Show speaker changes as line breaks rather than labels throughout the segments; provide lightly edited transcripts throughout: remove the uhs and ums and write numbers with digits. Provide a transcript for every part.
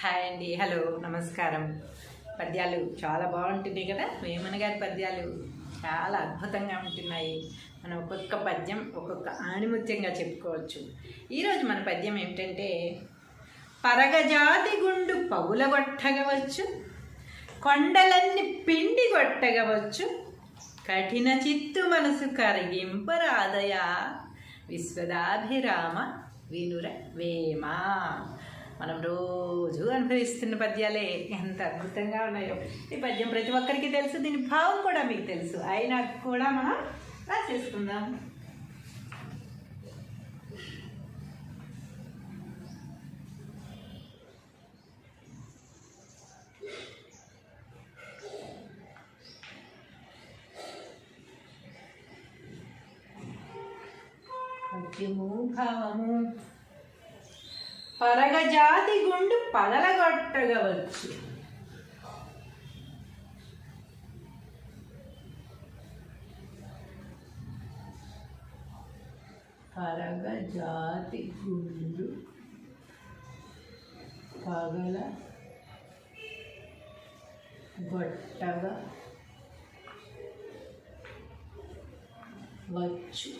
Hi అండి, hello, నమస్కారం. పద్యాలు చాలా బాగుంటున్నాయి కదా. వేమన గారి పద్యాలు చాలా అద్భుతంగా ఉంటున్నాయి. మనం ఒక్కొక్క పద్యం ఒక్కొక్క ఆణిముత్యంగా చెప్పుకోవచ్చు. ఈరోజు మన పద్యం ఏమిటంటే, పరగజాతి గుండు పగులగొట్టగవచ్చు, కొండలన్నీ పిండి కొట్టగవచ్చు, కఠిన చిత్తు మనసు కరిగింపరాదయా, విశ్వదాభిరామ వినుర వేమ. మనం రోజు అనుభవిస్తున్న పద్యాలే ఎంత అద్భుతంగా ఉన్నాయో. ఈ పద్యం ప్రతి ఒక్కరికి తెలుసు, దీని భావం కూడా మీకు తెలుసు, అయినా కూడా మనం రాసేసుకుందాం. పద్యము భావము. పరగజాతి గుండు పగలగొట్టగవచ్చు, పరగజాతి గుండు పగలగొట్టగవచ్చు,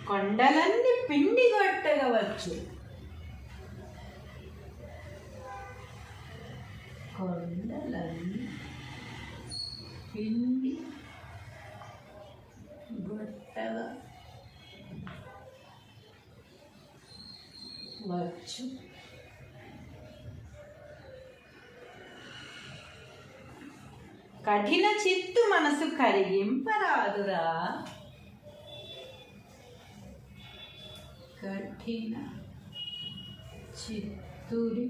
కొండలన్నీ పిండి కొట్టగవచ్చు, కొండలన్నీ పిండి కొట్టగవచ్చు, కఠిన చిత్తు మనసు కరిగింపరాదురా, కఠిన చిత్తుడి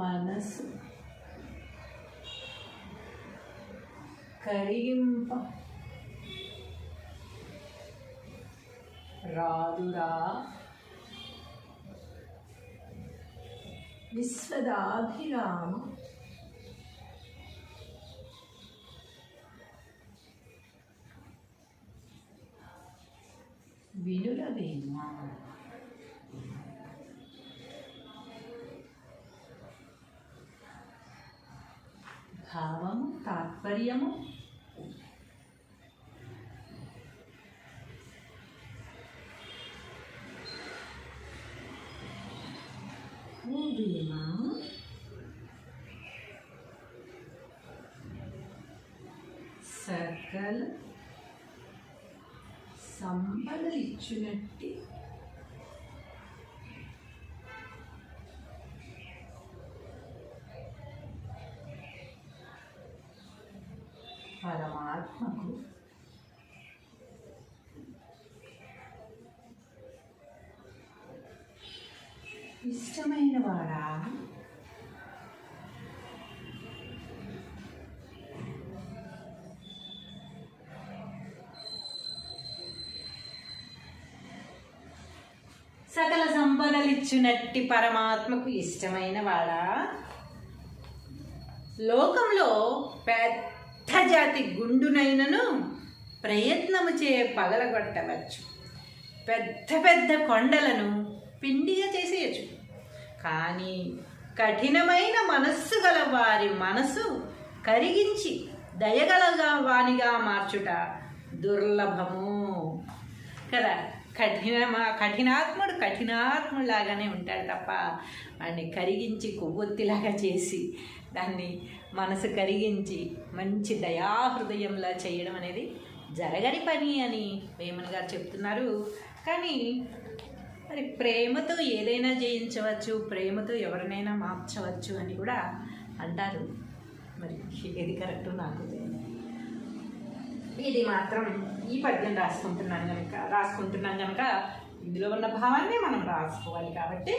మనసు కరిగింప రాదురా, విశ్వదాభిరామ వినురవేమ. భావము, తాత్పర్యము. సకల సంపదలిచ్చునట్టి పరమాత్మకు ఇష్టమైన వాడా, సకల సంపదలిచ్చునట్టి పరమాత్మకు ఇష్టమైన వాడా, లోకంలో పెద్ద జాతి గుండునైనను ప్రయత్నము చే పగలగొట్టవచ్చు, పెద్ద పెద్ద కొండలను పిండిగా చేసేయచ్చు. కానీ కఠినమైన మనస్సు గల వారి మనసు కరిగించి దయగలగా వానిగా మార్చుట దుర్లభము కదా. కఠినాత్ముడులాగానే ఉంటాడు తప్ప వాడిని కరిగించి కొవ్వొత్తిలాగా చేసి దాన్ని మనసు కరిగించి మంచి దయాహృదయంలా చేయడం అనేది జరగని పని అని వేమన గారు చెప్తున్నారు. కానీ మరి ప్రేమతో ఏదైనా జయించవచ్చు, ప్రేమతో ఎవరినైనా మార్చవచ్చు అని కూడా అంటారు. మరి ఏది కరెక్ట్ నాకు ఇది మాత్రం ఈ పద్యం రాసుకుంటున్నాం కనుక ఇందులో ఉన్న భావాన్ని మనం రాసుకోవాలి. కాబట్టి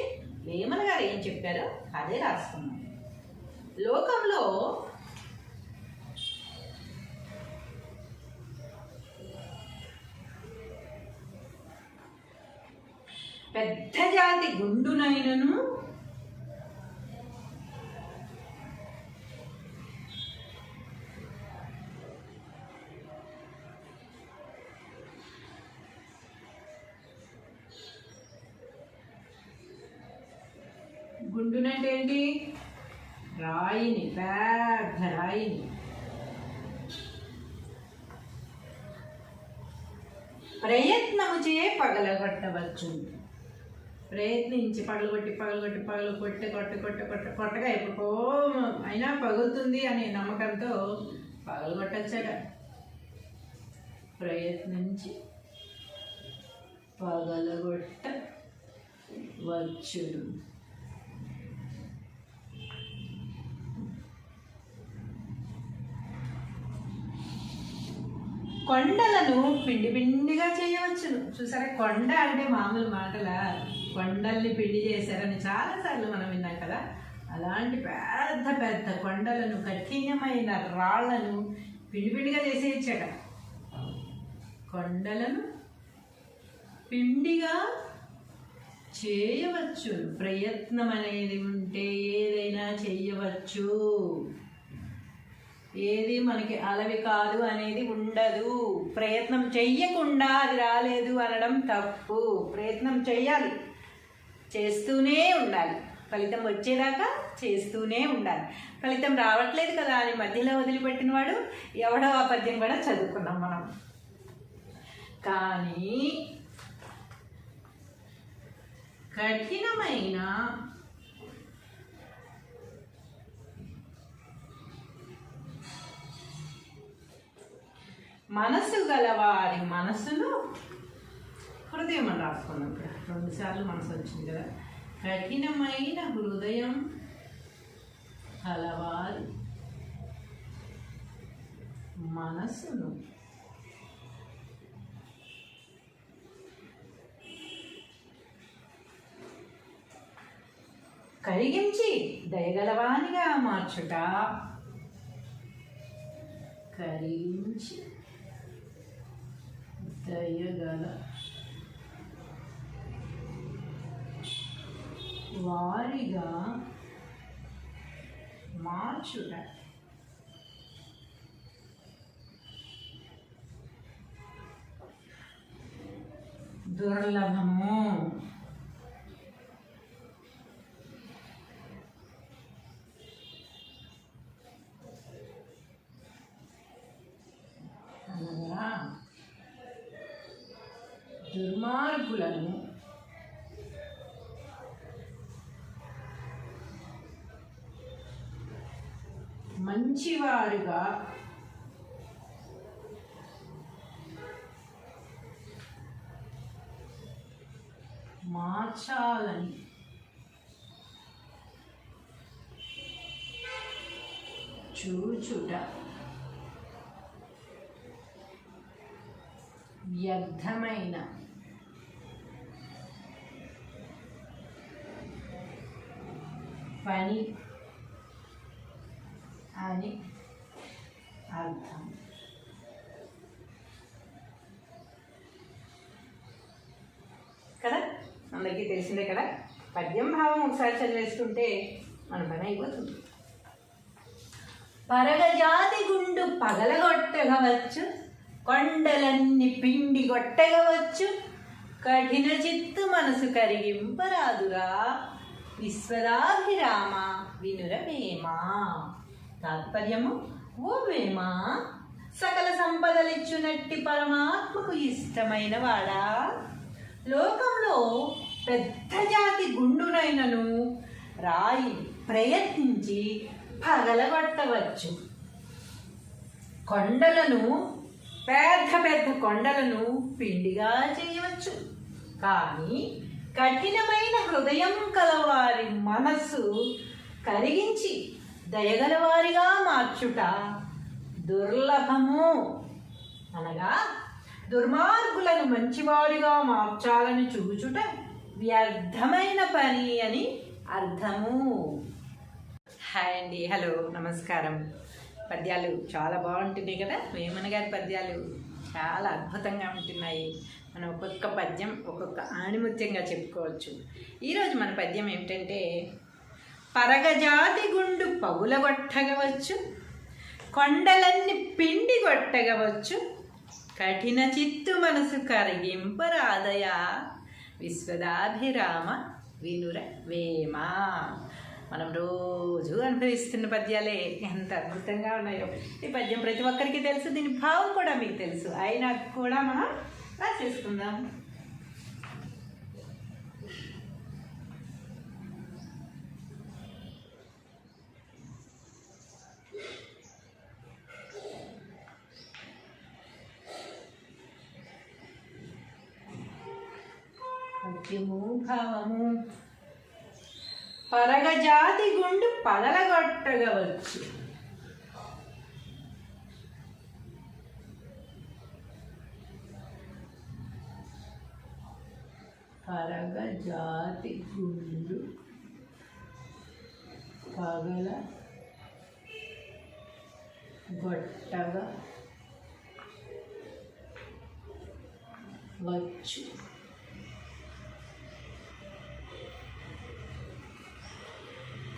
వేమన గారు ఏం చెప్పారో అదే రాసుకున్నాం. లోకంలో పెద్ద జాతి గుండునైనను గుండునంటే ఏంటి? రాయిని, పెద్ద రాయిని. ప్రయత్నము చే పగలగొట్టవచ్చు. ప్రయత్నించి కొట్టగా ఎప్పుడుకో అయినా పగులుతుంది అనే నమ్మకంతో పగలగొట్టచ్చట. ప్రయత్నించి పగలగొట్టవచ్చు. కొండలను పిండి పిండిగా చేయవచ్చును. చూసారా, కొండ అంటే మామూలు మాటల, కొండల్ని పిండి చేశారని చాలాసార్లు మనం విన్నాం కదా. అలాంటి పెద్ద పెద్ద కొండలను, కఠినమైన రాళ్లను పిండి పిండిగా చేసేయచ్చట. కొండలను పిండిగా చేయవచ్చు. ప్రయత్నం అనేది ఉంటే ఏదైనా చేయవచ్చు. ఏది మనకి అలవి కాదు అనేది ఉండదు. ప్రయత్నం చెయ్యకుండా అది రాలేదు అనడం తప్పు. ప్రయత్నం చెయ్యాలి, చేస్తూనే ఉండాలి. ఫలితం వచ్చేదాకా చేస్తూనే ఉండాలి. ఫలితం రావట్లేదు కదా అని మధ్యలో వదిలిపెట్టిన వాడు ఎవడో ఆ పద్యం కూడా చదువుకున్నాం మనం. కానీ కఠినమైన మనసు గలవారి మనసును, హృదయం అని రాసుకున్నాం ఇక్కడ 2 సార్లు మనసు వచ్చింది కదా. కఠినమైన హృదయం గలవారి మనసును కరిగించి దయగలవానిగా మార్చుట. కరిగించి దయగల వారిగా మార్చుట. దుర్లభము. దుర్మార్గులను మంచివారుగా మార్చాలని చూచుట. వ్యర్థమైన పని అని అర్థం. కదా, అందరికీ తెలిసిందే కదా. పద్యం భావం ఒకసారి చదివేసుకుంటే మన పని అయిపోతుంది. పరగజాతి గుండు పగలగొట్టగవచ్చు, కొండలన్నీ పిండి కొట్టగవచ్చు, కఠిన చిత్తు మనసు కరిగింపరాదురా, విశ్వదాభిరామ వినురవేమా. తాత్పర్యము: ఓ వేమ, సకల సంపదలిచ్చునట్టి పరమాత్మకు ఇష్టమైన వాడా, లోకంలో పెద్ద జాతి గుండునైనను రాయి ప్రయత్నించి పగలగొట్టవచ్చు. కొండలను, పెద్ద పెద్ద కొండలను పిండిగా చేయవచ్చు. కానీ కఠినమైన హృదయం కలవారి మనస్సు కరిగించి దయగలవారిగా మార్చుట దుర్లభము. అనగా దుర్మార్గులను మంచివారిగా మార్చాలని చూచుట వ్యర్థమైన పని అని అర్థము. హాయ్ అండి, హలో, నమస్కారం. పద్యాలు చాలా బాగుంటున్నాయి కదా. వేమన గారి పద్యాలు చాలా అద్భుతంగా ఉంటున్నాయి. మనం ఒక్కొక్క పద్యం ఒక్కొక్క ఆణిముత్యంగా చెప్పుకోవచ్చు. ఈరోజు మన పద్యం ఏమిటంటే, పరగజాతి గుండు పగులగొట్టగవచ్చు, కొండలన్నీ పిండి కొట్టగవచ్చు, కఠిన చిత్తు మనసు కరిగింపరాదయా, విశ్వదాభిరామ వినుర వేమ. మనం రోజు అనుభవిస్తున్న పద్యాలే ఎంత అద్భుతంగా ఉన్నాయో. ఈ పద్యం ప్రతి ఒక్కరికి తెలుసు, దీని భావం కూడా మీకు తెలుసు, అయినా కూడా మనం రాసేసుకుందాం. పద్యము భావము. పరగజాతి గుండు పగలగొట్టగవచ్చు. పరగజాతి గుండు పగలగొట్టగవచ్చు.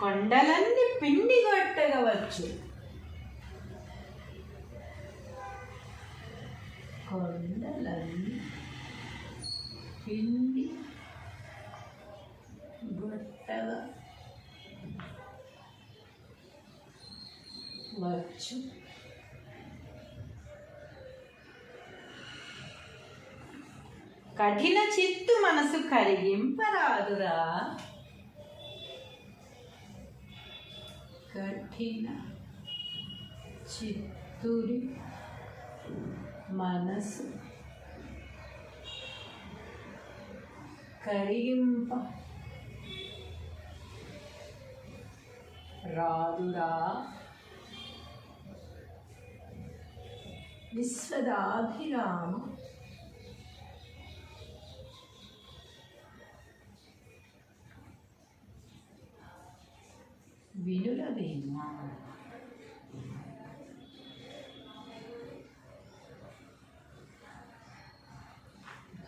కొండలన్నీ పిండి కొట్టగవచ్చు. కొండలన్నీ పిండి కొట్టగవచ్చు. కఠిన చిత్తు మనసు కరిగింపరాదురా. కఠిన చిత్తురి మనసు కరిగింప రాదురా. విశ్వదాభిరామ వినురవేమ.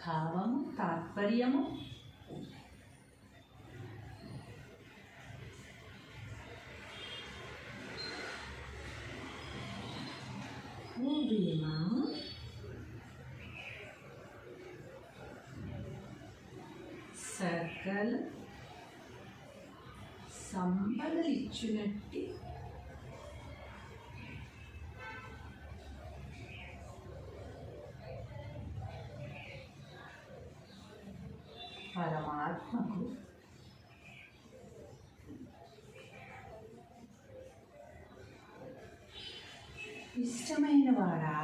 భావము తాత్పర్యము. ఓ భీమ, సకల సంపదలిచ్చునట్టి పరమాత్మకు ఇష్టమైన వాడా.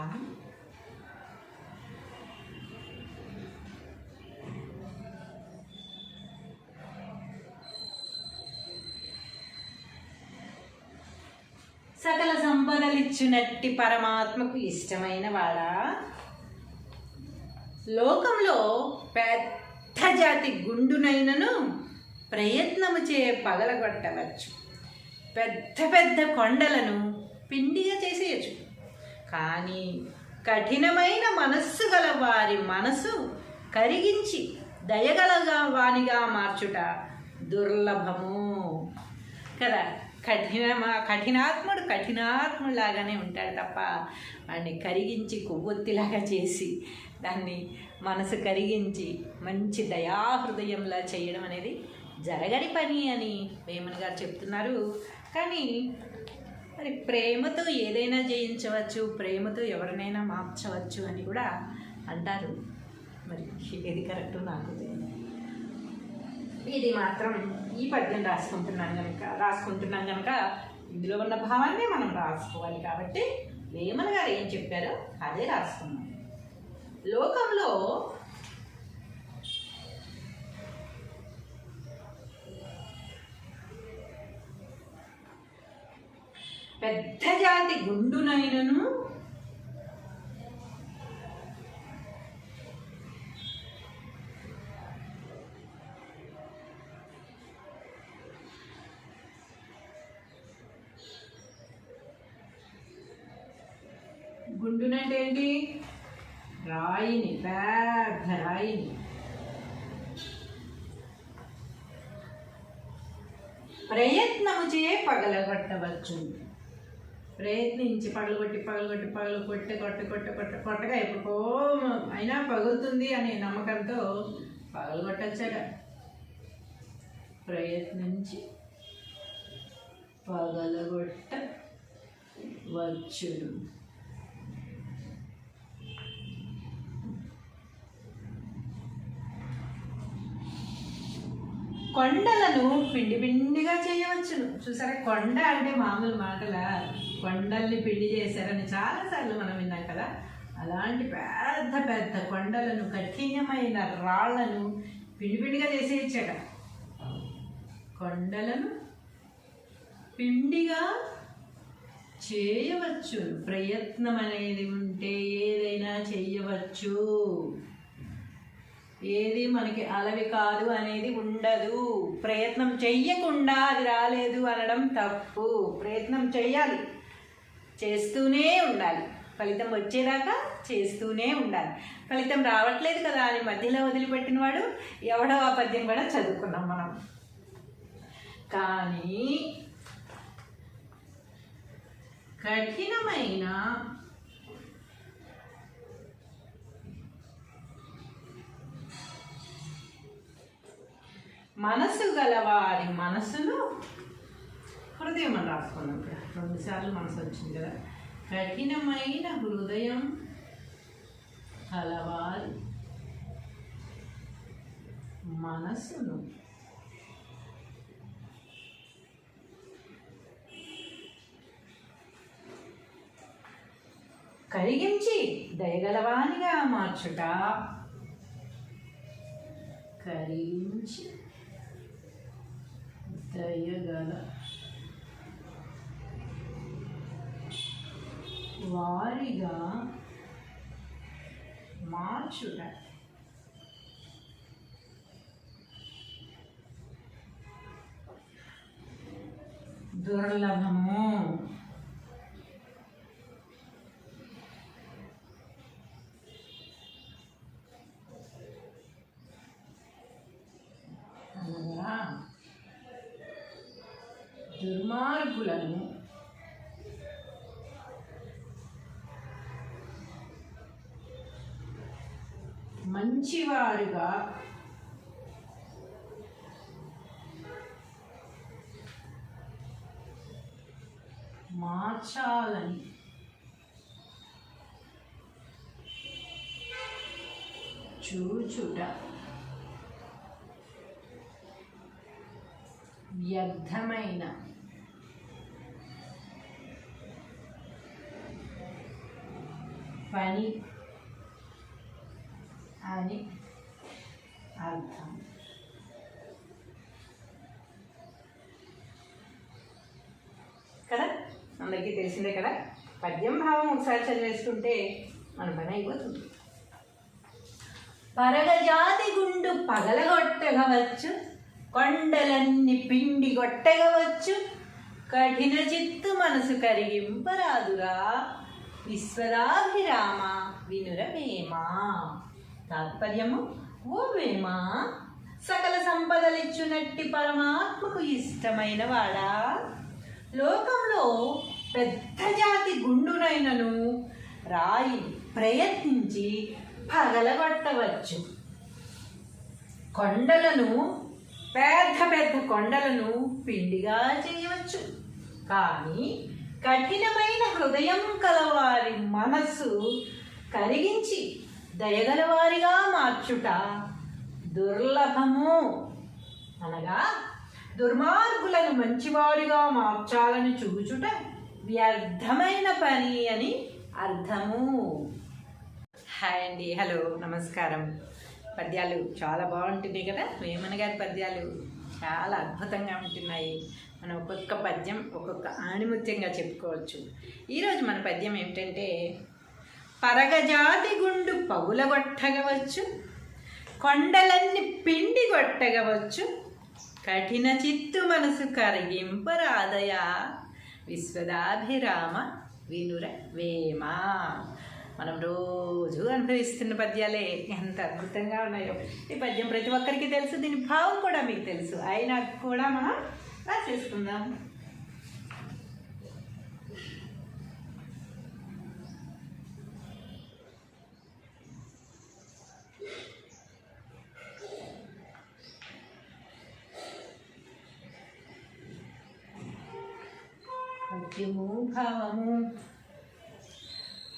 సకల సంపదలిచ్చునట్టి పరమాత్మకు ఇష్టమైన వాడా. లోకంలో పెద్ద జాతి గుండునైనను ప్రయత్నము చే పగలగొట్టవచ్చు. పెద్ద పెద్ద కొండలను పిండిగా చేసేయచ్చు. కానీ కఠినమైన మనస్సు గల వారి మనసు కరిగించి దయగలగా వానిగా మార్చుట దుర్లభము కదా. కఠినాత్ముడులాగానే ఉంటాడు తప్ప వాడిని కరిగించి కొవ్వొత్తిలాగా చేసి దాన్ని మనసు కరిగించి మంచి దయాహృదయంలా చేయడం అనేది జరగని పని అని వేమన గారు చెప్తున్నారు. కానీ మరి ప్రేమతో ఏదైనా జయించవచ్చు, ప్రేమతో ఎవరినైనా మార్చవచ్చు అని కూడా అంటారు. మరి ఏది కరెక్ట్ నాకు తెలియదు. ఇది మాత్రం ఈ పద్యం రాసుకుంటున్నాం కనుక ఇందులో ఉన్న భావాన్ని మనం రాసుకోవాలి. కాబట్టి వేమన గారు ఏం చెప్పారో అదే రాసుకున్నాం. లోకంలో పెద్ద జాతి గుండునైనను గుండునంటే ఏంటి? రాయిని, పెద్ద రాయిని. ప్రయత్నము చే పగలగొట్టవచ్చు. ప్రయత్నించి కొట్టగా ఎప్పుడుకో అయినా పగులుతుంది అనే నమ్మకంతో పగలగొట్టచ్చట. ప్రయత్నించి పగలగొట్టవచ్చును. కొండలను పిండి పిండిగా చేయవచ్చును. చూసారా, కొండ అంటే మామూలు మాటల, కొండల్ని పిండి చేశారని చాలాసార్లు మనం విన్నాం కదా. అలాంటి పెద్ద పెద్ద కొండలను, కఠినమైన రాళ్లను పిండి పిండిగా చేసేయచ్చట. కొండలను పిండిగా చేయవచ్చు. ప్రయత్నం అనేది ఉంటే ఏదైనా చేయవచ్చు. ఏది మనకి అలవి కాదు అనేది ఉండదు. ప్రయత్నం చెయ్యకుండా అది రాలేదు అనడం తప్పు. ప్రయత్నం చెయ్యాలి, చేస్తూనే ఉండాలి. ఫలితం వచ్చేదాకా చేస్తూనే ఉండాలి. ఫలితం రావట్లేదు కదా అని మధ్యలో వదిలిపెట్టిన వాడు ఎవడో ఆ పద్యం కూడా చదువుకున్నాం మనం. కానీ కఠినమైన మనసు గలవారి మనసును, హృదయం అని రాసుకున్నాం ఇక్కడ 2 సార్లు మనసు వచ్చింది కదా. కఠినమైన హృదయం గలవారి మనసును కరిగించి దయగలవానిగా మార్చుట. కరిగించి దయగల వారిగా మార్చుట. దుర్లభము. అనగా దుర్మార్గులను మంచివారుగా మార్చాలని చూచుట వ్యర్థమైన పని అని అర్థం. కదా, అందరికీ తెలిసిందే కదా. పద్యం భావం ఒకసారి చదివేసుకుంటే మన పని అయిపోతుంది. పరగజాతి గుండు పగలగొట్టగవచ్చు, కొండలన్నీ పిండి కొట్టగవచ్చు, కఠిన చిత్తు మనసు కరిగింపరాదురా, విశ్వదాభిరామ వినురవేమా. తాత్పర్యము, ఓ వేమ, సకల సంపదలిచ్చునట్టి పరమాత్మకు ఇష్టమైన వాడా, లోకంలో పెద్ద జాతి గుండునైనను రాయి ప్రయత్నించి పగలగొట్టవచ్చు. కొండలను, పెద్ద పెద్ద కొండలను పిండిగా చేయవచ్చు. కానీ కఠినమైన హృదయం కలవారి మనస్సు కరిగించి దయగలవారిగా మార్చుట దుర్లభము. అనగా దుర్మార్గులను మంచివారిగా మార్చాలని చూచుట వ్యర్థమైన పని అని అర్థము. హాయ్ అండి, హలో, నమస్కారం. పద్యాలు చాలా బాగుంటున్నాయి కదా. వేమన గారి పద్యాలు చాలా అద్భుతంగా ఉంటున్నాయి. మనం ఒక్కొక్క పద్యం ఒక్కొక్క ఆణిముత్యంగా చెప్పుకోవచ్చు. ఈరోజు మన పద్యం ఏమిటంటే, పరగజాతి గుండు పగులగొట్టగవచ్చు, కొండలన్నీ పిండి కొట్టగవచ్చు, కఠిన చిత్తు మనసు కరిగింపరాదయా, విశ్వదాభిరామ వినుర వేమ. మనం రోజు అనుభవిస్తున్న పద్యాలే ఎంత అద్భుతంగా ఉన్నాయో. ఈ పద్యం ప్రతి ఒక్కరికి తెలుసు, దీని భావం కూడా మీకు తెలుసు. అయినా కూడా మనం రాసేసుకుందాం. సాధ్యము భావము.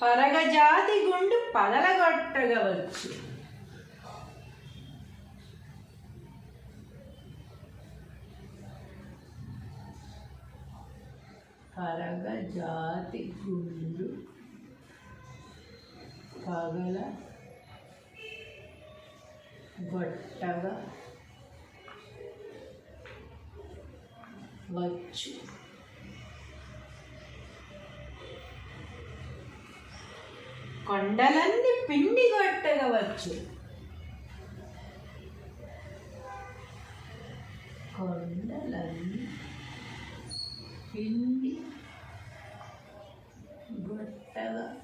పరగజాతి గుండు పగలగొట్టగవచ్చు. పరగజాతి గుండు పగలగొట్టగవచ్చు. కొండలన్నీ పిండి కొట్టగవచ్చు. కొండలన్నీ పిండి కొట్టగవచ్చు.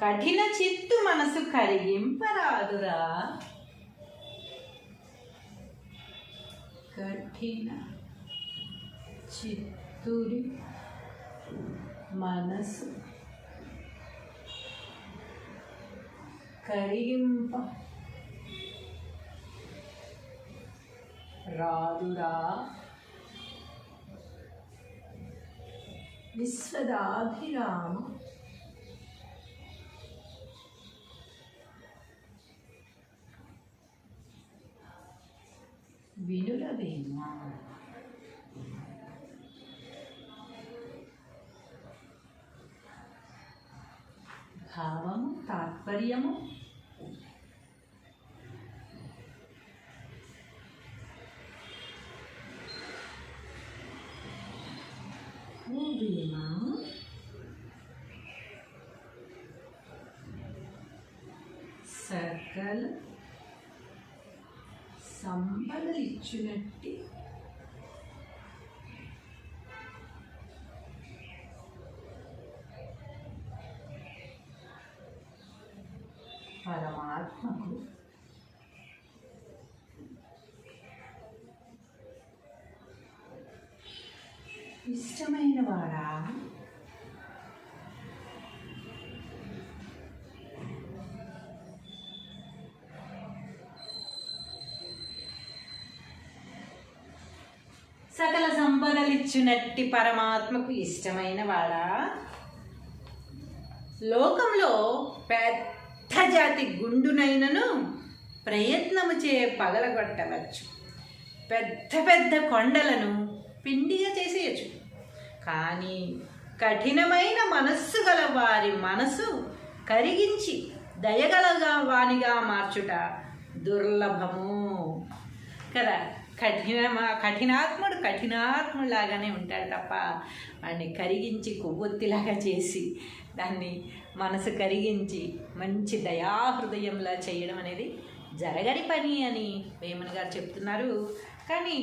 కఠిన చిత్తు మనసు కరిగింపరాదురా. కఠిన చిత్తురి మనసు కరిగింప రాదురా. విశ్వదాభిరామ వినురవేమ. భావము తాత్పర్యము సకల సంపదలిచ్చునట్టి పరమాత్మకు ఇష్టమైన వాడా. సకల సంపదలిచ్చునట్టి పరమాత్మకు ఇష్టమైన వాడా. లోకంలో పెద్ద జాతి గుండునైనను ప్రయత్నము చే పగలగొట్టవచ్చు. పెద్ద పెద్ద కొండలను పిండిగా చేసేయచ్చు. కానీ కఠినమైన మనస్సు గల వారి మనసు కరిగించి దయగలగా వానిగా మార్చుట దుర్లభము కదా. కఠినాత్ముడులాగానే ఉంటాడు తప్ప వాడిని కరిగించి కొవ్వొత్తిలాగా చేసి దాన్ని మనసు కరిగించి మంచి దయాహృదయంలా చేయడం అనేది జరగని పని అని వేమన గారు చెప్తున్నారు. కానీ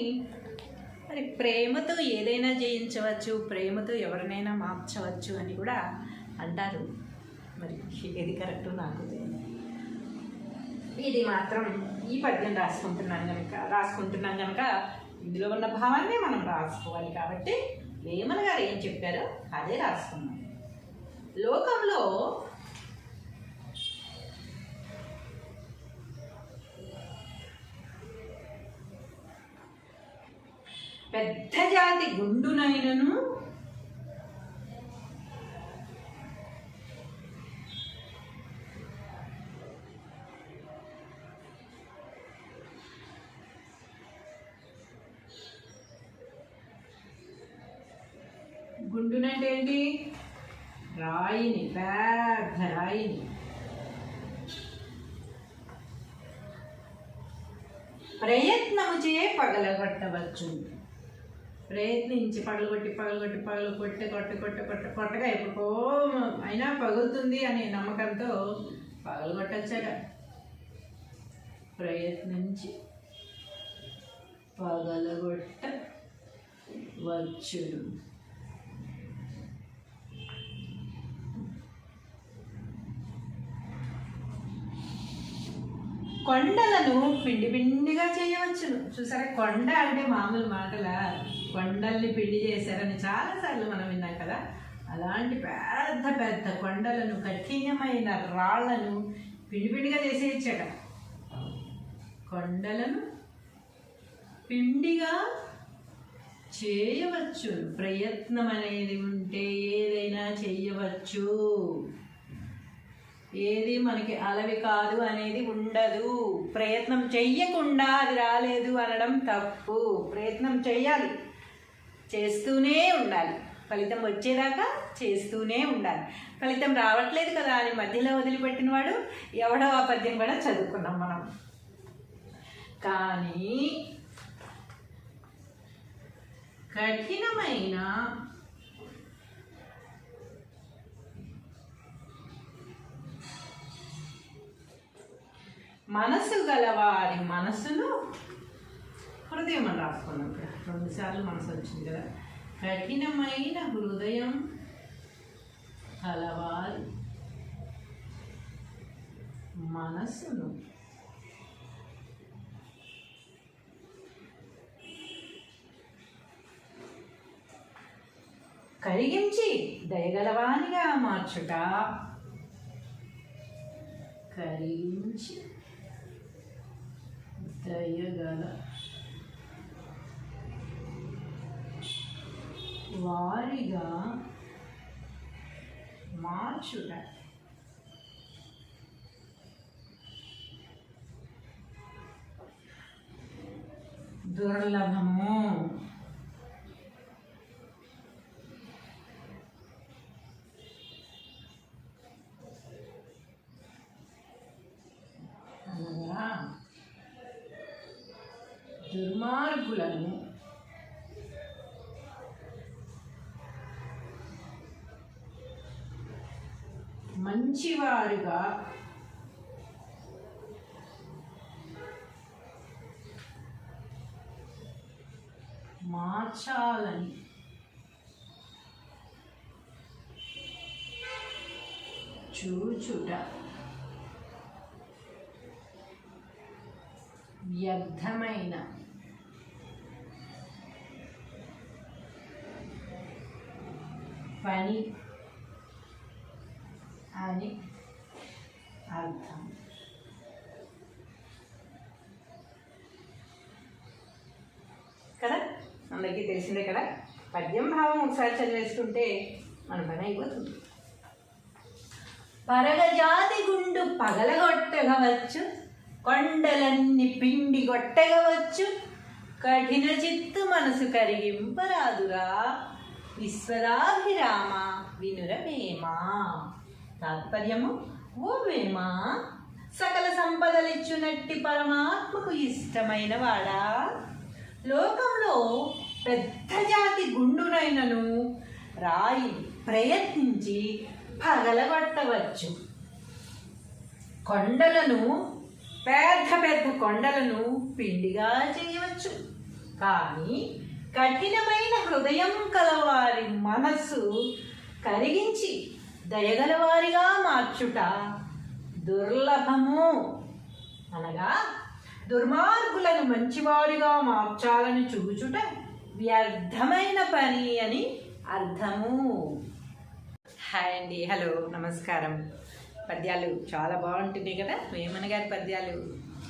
మరి ప్రేమతో ఏదైనా జయించవచ్చు, ప్రేమతో ఎవరినైనా మార్చవచ్చు అని కూడా అంటారు. మరి ఏది కరెక్ట్ నాకు తెలియదు. ఇది మాత్రం ఈ పద్యం రాసుకుంటున్నాం కనుక ఇందులో ఉన్న భావాన్ని మనం రాసుకోవాలి. కాబట్టి వేమన గారు ఏం చెప్పారో అదే రాసుకున్నాం. లోకంలో పెద్ద జాతి గుండునైనను గుండునంటే ఏంటి? రాయిని, పెద్ద రాయిని ప్రయత్నము చే పగలగొట్టవచ్చు. ప్రయత్నించి కొట్టగా ఎప్పుడో అయినా పగులుతుంది అనే నమ్మకంతో పగలగొట్టచ్చట. ప్రయత్నించి పగలగొట్టవచ్చును. కొండలను పిండి పిండిగా చేయవచ్చును. చూసారా, కొండ అంటే మామూలు మాటల, కొండల్ని పిండి చేశారని చాలాసార్లు మనం విన్నాం కదా. అలాంటి పెద్ద పెద్ద కొండలను, కఠినమైన రాళ్లను పిండి పిండిగా చేసేయచ్చట. కొండలను పిండిగా చేయవచ్చు. ప్రయత్నం అనేది ఉంటే ఏదైనా చెయ్యవచ్చు. ఏది మనకి అలవి కాదు అనేది ఉండదు. ప్రయత్నం చెయ్యకుండా అది రాలేదు అనడం తప్పు. ప్రయత్నం చెయ్యాలి, చేస్తూనే ఉండాలి. ఫలితం వచ్చేదాకా చేస్తూనే ఉండాలి. ఫలితం రావట్లేదు కదా అని మధ్యలో వదిలిపెట్టిన వాడు ఎవడో ఆ పద్యం కూడా చదువుకున్నాం మనం. కానీ కఠినమైన మనసు గలవారి మనసును, హృదయం అని రాసుకున్నాం. 2 సార్లు మనసు వచ్చింది కదా. కఠినమైన హృదయం కలవారి మనసును కరిగించి దయగలవానిగా మార్చుట. కరిగించి దయగల వారిగా మార్చుట. దుర్లభము. అనగా దుర్మార్గులను మంచివారుగా మార్చాలని చూచుట. వ్యర్థమైన పని అని అర్థం. కదా, అందరికీ తెలిసిందే కదా. పద్యం భావం ఒకసారి చదివేసుకుంటే మన పని అయిపోతుంది. పరగజాతి గుండు పగలగొట్టగవచ్చు, కొండలన్నీ పిండి కొట్టగవచ్చు, కఠిన చిత్తు మనసు కరిగింపరాదురా, విశ్వదాభిరామ వినురవేమా. తాత్పర్యము: ఓ వేమ, సకల సంపదలిచ్చునట్టి పరమాత్మకు ఇష్టమైన వాడా, లోకంలో పెద్ద జాతి గుండునైనను రాయి ప్రయత్నించి పగలగొట్టవచ్చు. కొండలను, పెద్ద పెద్ద కొండలను పిండిగా చేయవచ్చు. కానీ కఠినమైన హృదయం కలవారి మనస్సు కరిగించి దయగలవారిగా మార్చుట దుర్లభము. అనగా దుర్మార్గులను మంచివారిగా మార్చాలని చూచుట వ్యర్థమైన పని అని అర్థము. హాయ్ అండి, హలో, నమస్కారం. పద్యాలు చాలా బాగుంటున్నాయి కదా. వేమన గారి పద్యాలు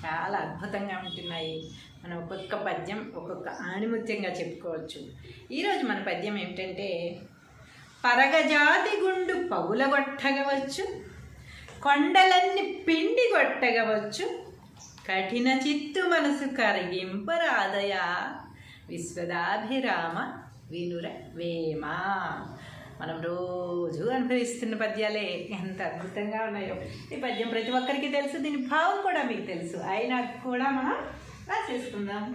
చాలా అద్భుతంగా ఉంటున్నాయి. మనం ఒక్కొక్క పద్యం ఒక్కొక్క ఆణిముత్యంగా చెప్పుకోవచ్చు. ఈరోజు మన పద్యం ఏమిటంటే, పరగజాతి గుండు పగులగొట్టగవచ్చు, కొండలన్నీ పిండి కొట్టగవచ్చు, కఠిన చిత్తు మనసు కరిగింపరాదయా, విశ్వదాభిరామ వినుర వేమ. మనం రోజు అనుభవిస్తున్న పద్యాలే ఎంత అద్భుతంగా ఉన్నాయో. ఈ పద్యం ప్రతి ఒక్కరికి తెలుసు, దీని భావం కూడా మీకు తెలుసు. అయినా కూడా మనం రాసేసుకుందాం.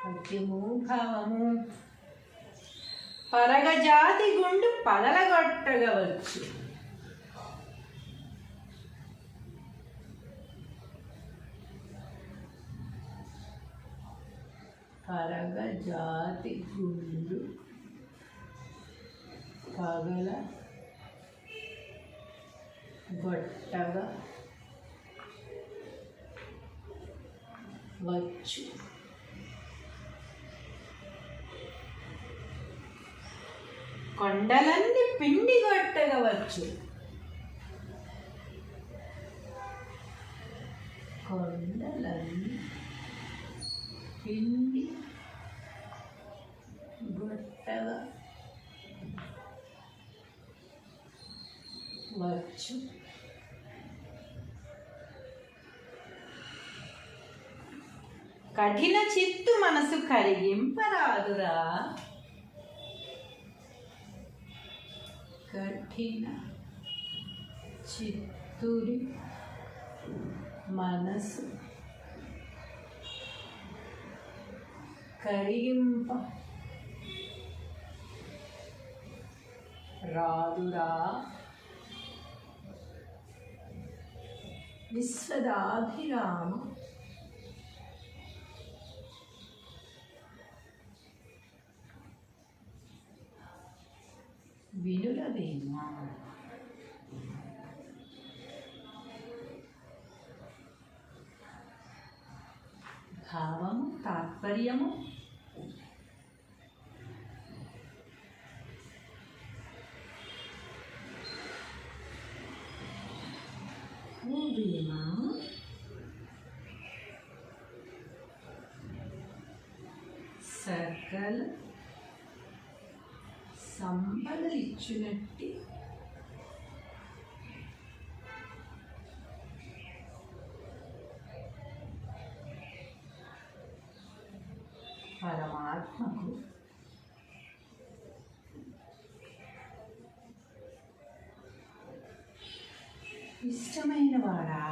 పద్యము భావము: పరగజాతి గుండు పగలగొట్టగవచ్చు, పరగజాతి గుండు పగలగొట్టగవచ్చు, గొట్టగా వచ్చు. కొండలన్నీ పిండి కొట్టగవచ్చు. కొండలన్నీ పిండి కొట్టగా వచ్చు. కఠిన చిత్తు మనసు కరిగింపరాదురా. కఠిన చిత్తుడి మనసు కరిగింప రాదురా. విశ్వదాభిరామ వినులవేమ. భావము తాత్పర్యము భీమా సకల సంపదలిచ్చునట్టి పరమాత్మకు ఇష్టమైన వాడా.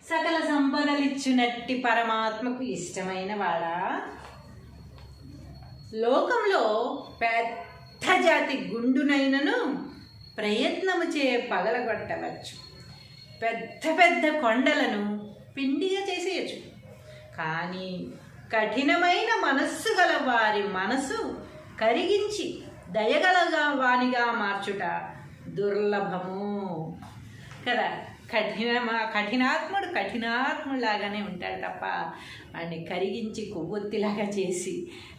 సకల సంపదలిచ్చునట్టి పరమాత్మకు ఇష్టమైన వాడా. లోకంలో పెద్ద జాతి గుండునైనను ప్రయత్నము చే పగలగొట్టవచ్చు. పెద్ద పెద్ద కొండలను పిండిగా చేసేయచ్చు. కానీ కఠినమైన మనస్సు గల వారి మనసు కరిగించి దయగలగా వానిగా మార్చుట దుర్లభము కదా. కఠినాత్ముడులాగానే ఉంటాడు తప్ప వాడిని కరిగించి కొవ్వొత్తిలాగా చేసి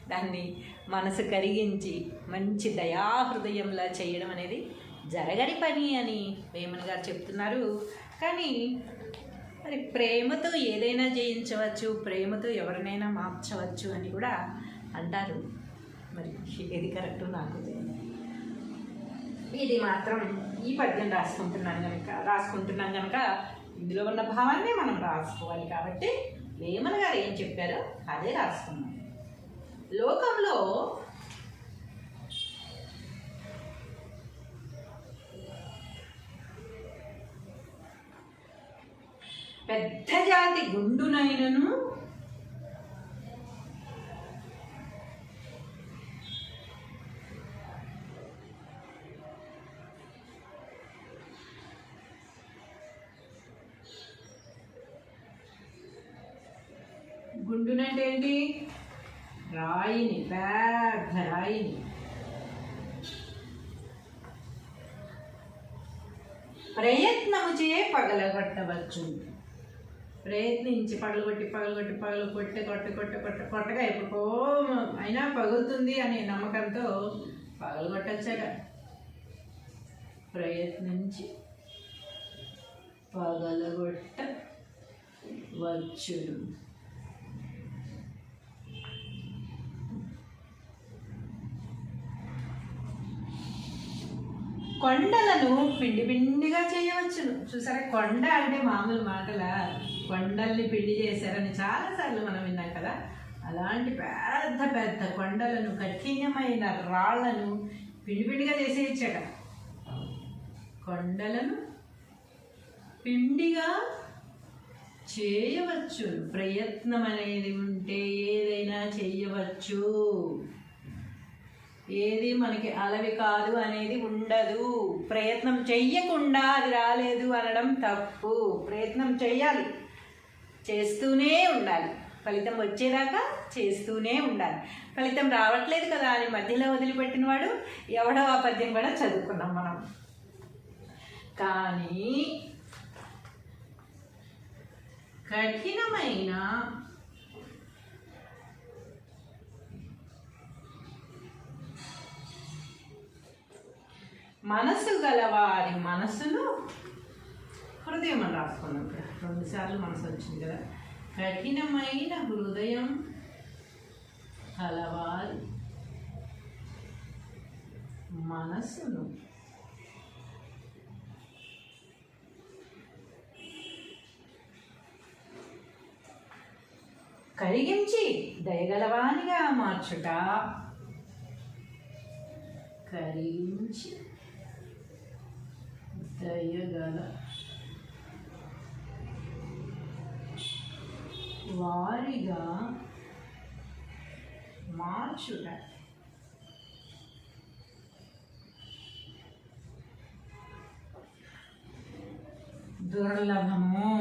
దాన్ని మనసు కరిగించి మంచి దయాహృదయంలా చేయడం అనేది జరగని పని అని వేమన గారు చెప్తున్నారు. కానీ మరి ప్రేమతో ఏదైనా జయించవచ్చు, ప్రేమతో ఎవరినైనా మార్చవచ్చు అని కూడా అంటారు. మరి ఏది కరెక్ట్ నాకు ఇది మాత్రం ఈ పద్యం రాసుకుంటున్నాం కనుక ఇందులో ఉన్న భావాన్ని మనం రాసుకోవాలి. కాబట్టి వేమన గారు ఏం చెప్పారో అదే రాసుకున్నాం. లోకంలో పెద్ద జాతి గుండునైనను గుండునంటే ఏంటి? రాయిని, పెద్ద రాయిని ప్రయత్నము చే పగలగొట్టవచ్చు. ప్రయత్నించి కొట్టగా ఎప్పుడుకో అయినా పగులుతుంది అనే నమ్మకంతో పగలగొట్టచ్చట. ప్రయత్నించి పగలగొట్టవచ్చును. కొండలను పిండి పిండిగా చేయవచ్చును. చూసారా, కొండ అంటే మామూలు మాటల, కొండల్ని పిండి చేశారని చాలాసార్లు మనం విన్నాం కదా. అలాంటి పెద్ద పెద్ద కొండలను, కఠినమైన రాళ్లను పిండి పిండిగా చేసేయచ్చట. కొండలను పిండిగా చేయవచ్చు. ప్రయత్నం అనేది ఉంటే ఏదైనా చేయవచ్చు. ఏది మనకి అలవి కాదు అనేది ఉండదు. ప్రయత్నం చెయ్యకుండా అది రాలేదు అనడం తప్పు. ప్రయత్నం చెయ్యాలి. చేస్తూనే ఉండాలి. ఫలితం వచ్చేదాకా చేస్తూనే ఉండాలి. ఫలితం రావట్లేదు కదా అని మధ్యలో వదిలిపెట్టిన వాడు ఎవడో ఆ పద్యం కూడా చదువుకున్నాం మనం. కానీ కఠినమైన మనసు గలవారి మనసును, హృదయం అని రాసుకున్నాం ఇక్కడ 2 సార్లు మనసు వచ్చింది కదా. కఠినమైన హృదయం కలవారి మనసును కరిగించి దయగలవానిగా మార్చుట. కరిగించి దయగల వారిగా మార్చుట. దుర్లభము.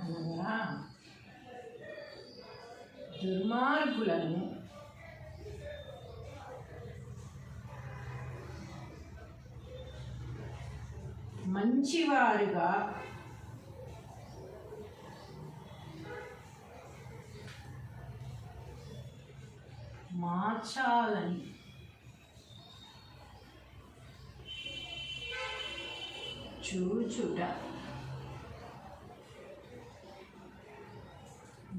అనగా దుర్మార్గులను మంచివారుగా మార్చాలని చూచుట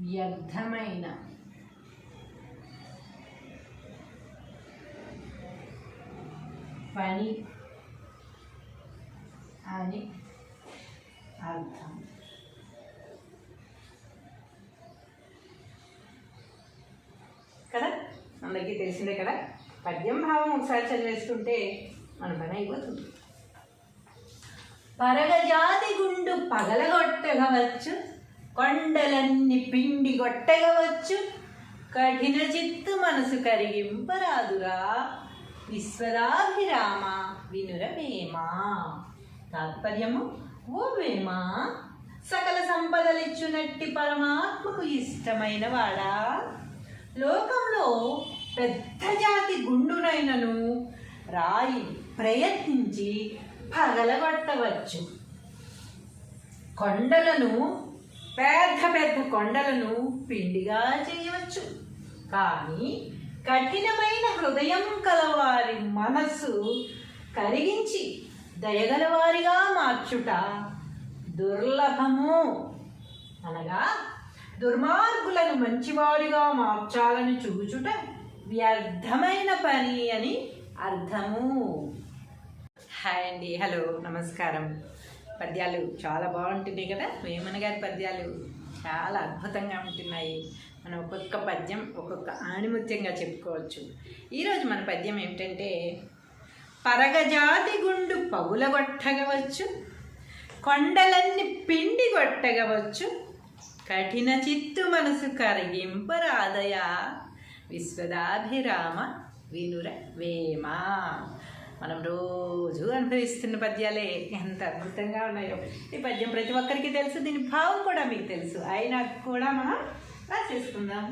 వ్యర్థమైన పని అని అర్థం. కదా, అందరికీ తెలిసిందే కదా. పద్యం భావం ఒకసారి చదివేస్తుంటే మన పని అయిపోతుంది. పరగజాతి గుండు పగలగొట్టగవచ్చు, కొండలన్నీ పిండి కొట్టగవచ్చు, కఠిన చిత్తు మనసు కరిగింపరాదురా, విశ్వదాభిరామ వినురవేమా. తాత్పర్యము, ఓ వేమ, సకల సంపదలిచ్చునట్టి పరమాత్మకు ఇష్టమైన వాడా, లోకంలో పెద్ద జాతి గుండునైనను రాయి ప్రయత్నించి పగలగొట్టవచ్చు, కొండలను పెద్ద పెద్ద కొండలను పిండిగా చేయవచ్చు. కానీ కఠినమైన హృదయం కలవారి మనస్సు కరిగించి దయగలవారిగా మార్చుట దుర్లభము. అనగా దుర్మార్గులను మంచివారిగా మార్చాలని చూచుట వ్యర్థమైన పని అని అర్థము. హాయ్ అండి, హలో, నమస్కారం. పద్యాలు చాలా బాగుంటున్నాయి కదా. వేమన గారి పద్యాలు చాలా అద్భుతంగా ఉంటున్నాయి. మనం ఒక్కొక్క పద్యం ఒక్కొక్క ఆణిముత్యంగా చెప్పుకోవచ్చు. ఈరోజు మన పద్యం ఏమిటంటే, పరగజాతి గుండు పగులగొట్టగవచ్చు, కొండలన్నీ పిండి కొట్టగవచ్చు, కఠిన చిత్తు మనసు కరిగింపరాదయా, విశ్వదాభిరామ వినుర వేమ. మనం రోజు అనుభవిస్తున్న పద్యాలే ఎంత అద్భుతంగా ఉన్నాయో. ఈ పద్యం ప్రతి ఒక్కరికి తెలుసు, దీని భావం కూడా మీకు తెలుసు. అయినా కూడా మనం రాసేసుకుందాం.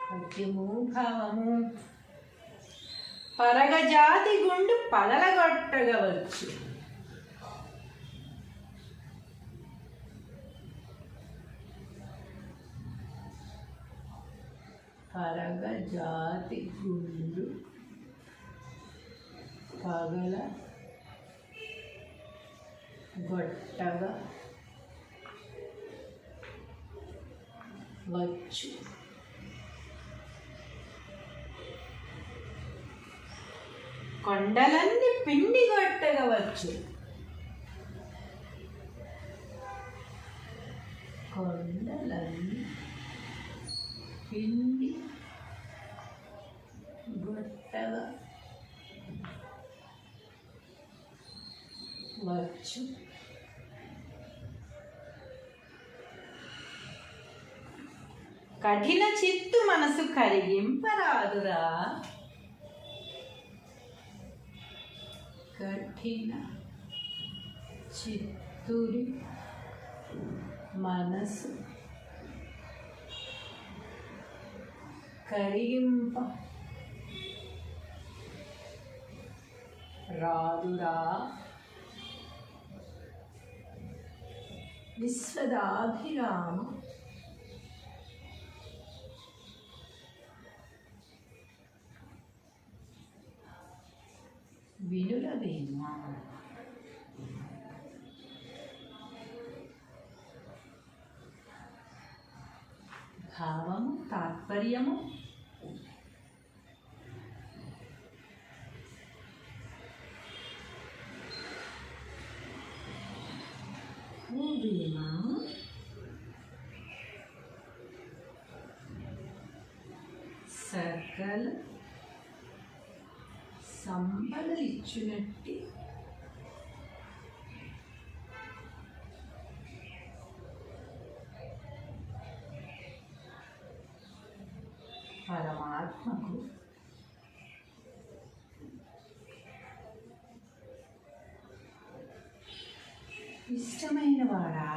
పద్యము భావము. పరగజాతి గుండు పగలగొట్టగవచ్చు, పరగజాతి గుండు పగలగొట్టగవచ్చు, కొండలన్నీ పిండి కొట్టగవచ్చు, కొండలన్నీ పిండి కరిగించవచ్చు. కఠిన చిత్తు మనసు కరిగింపరాదురా. కఠిన చిత్తురి మనసు కరిగింప రాదురా. విశ్వదాభిరామ వినురవేమా. భావము తాత్పర్యము భూమా సకల సంపదలిచ్చునట్టి పరమాత్మకు ఇష్టమైన వాడా.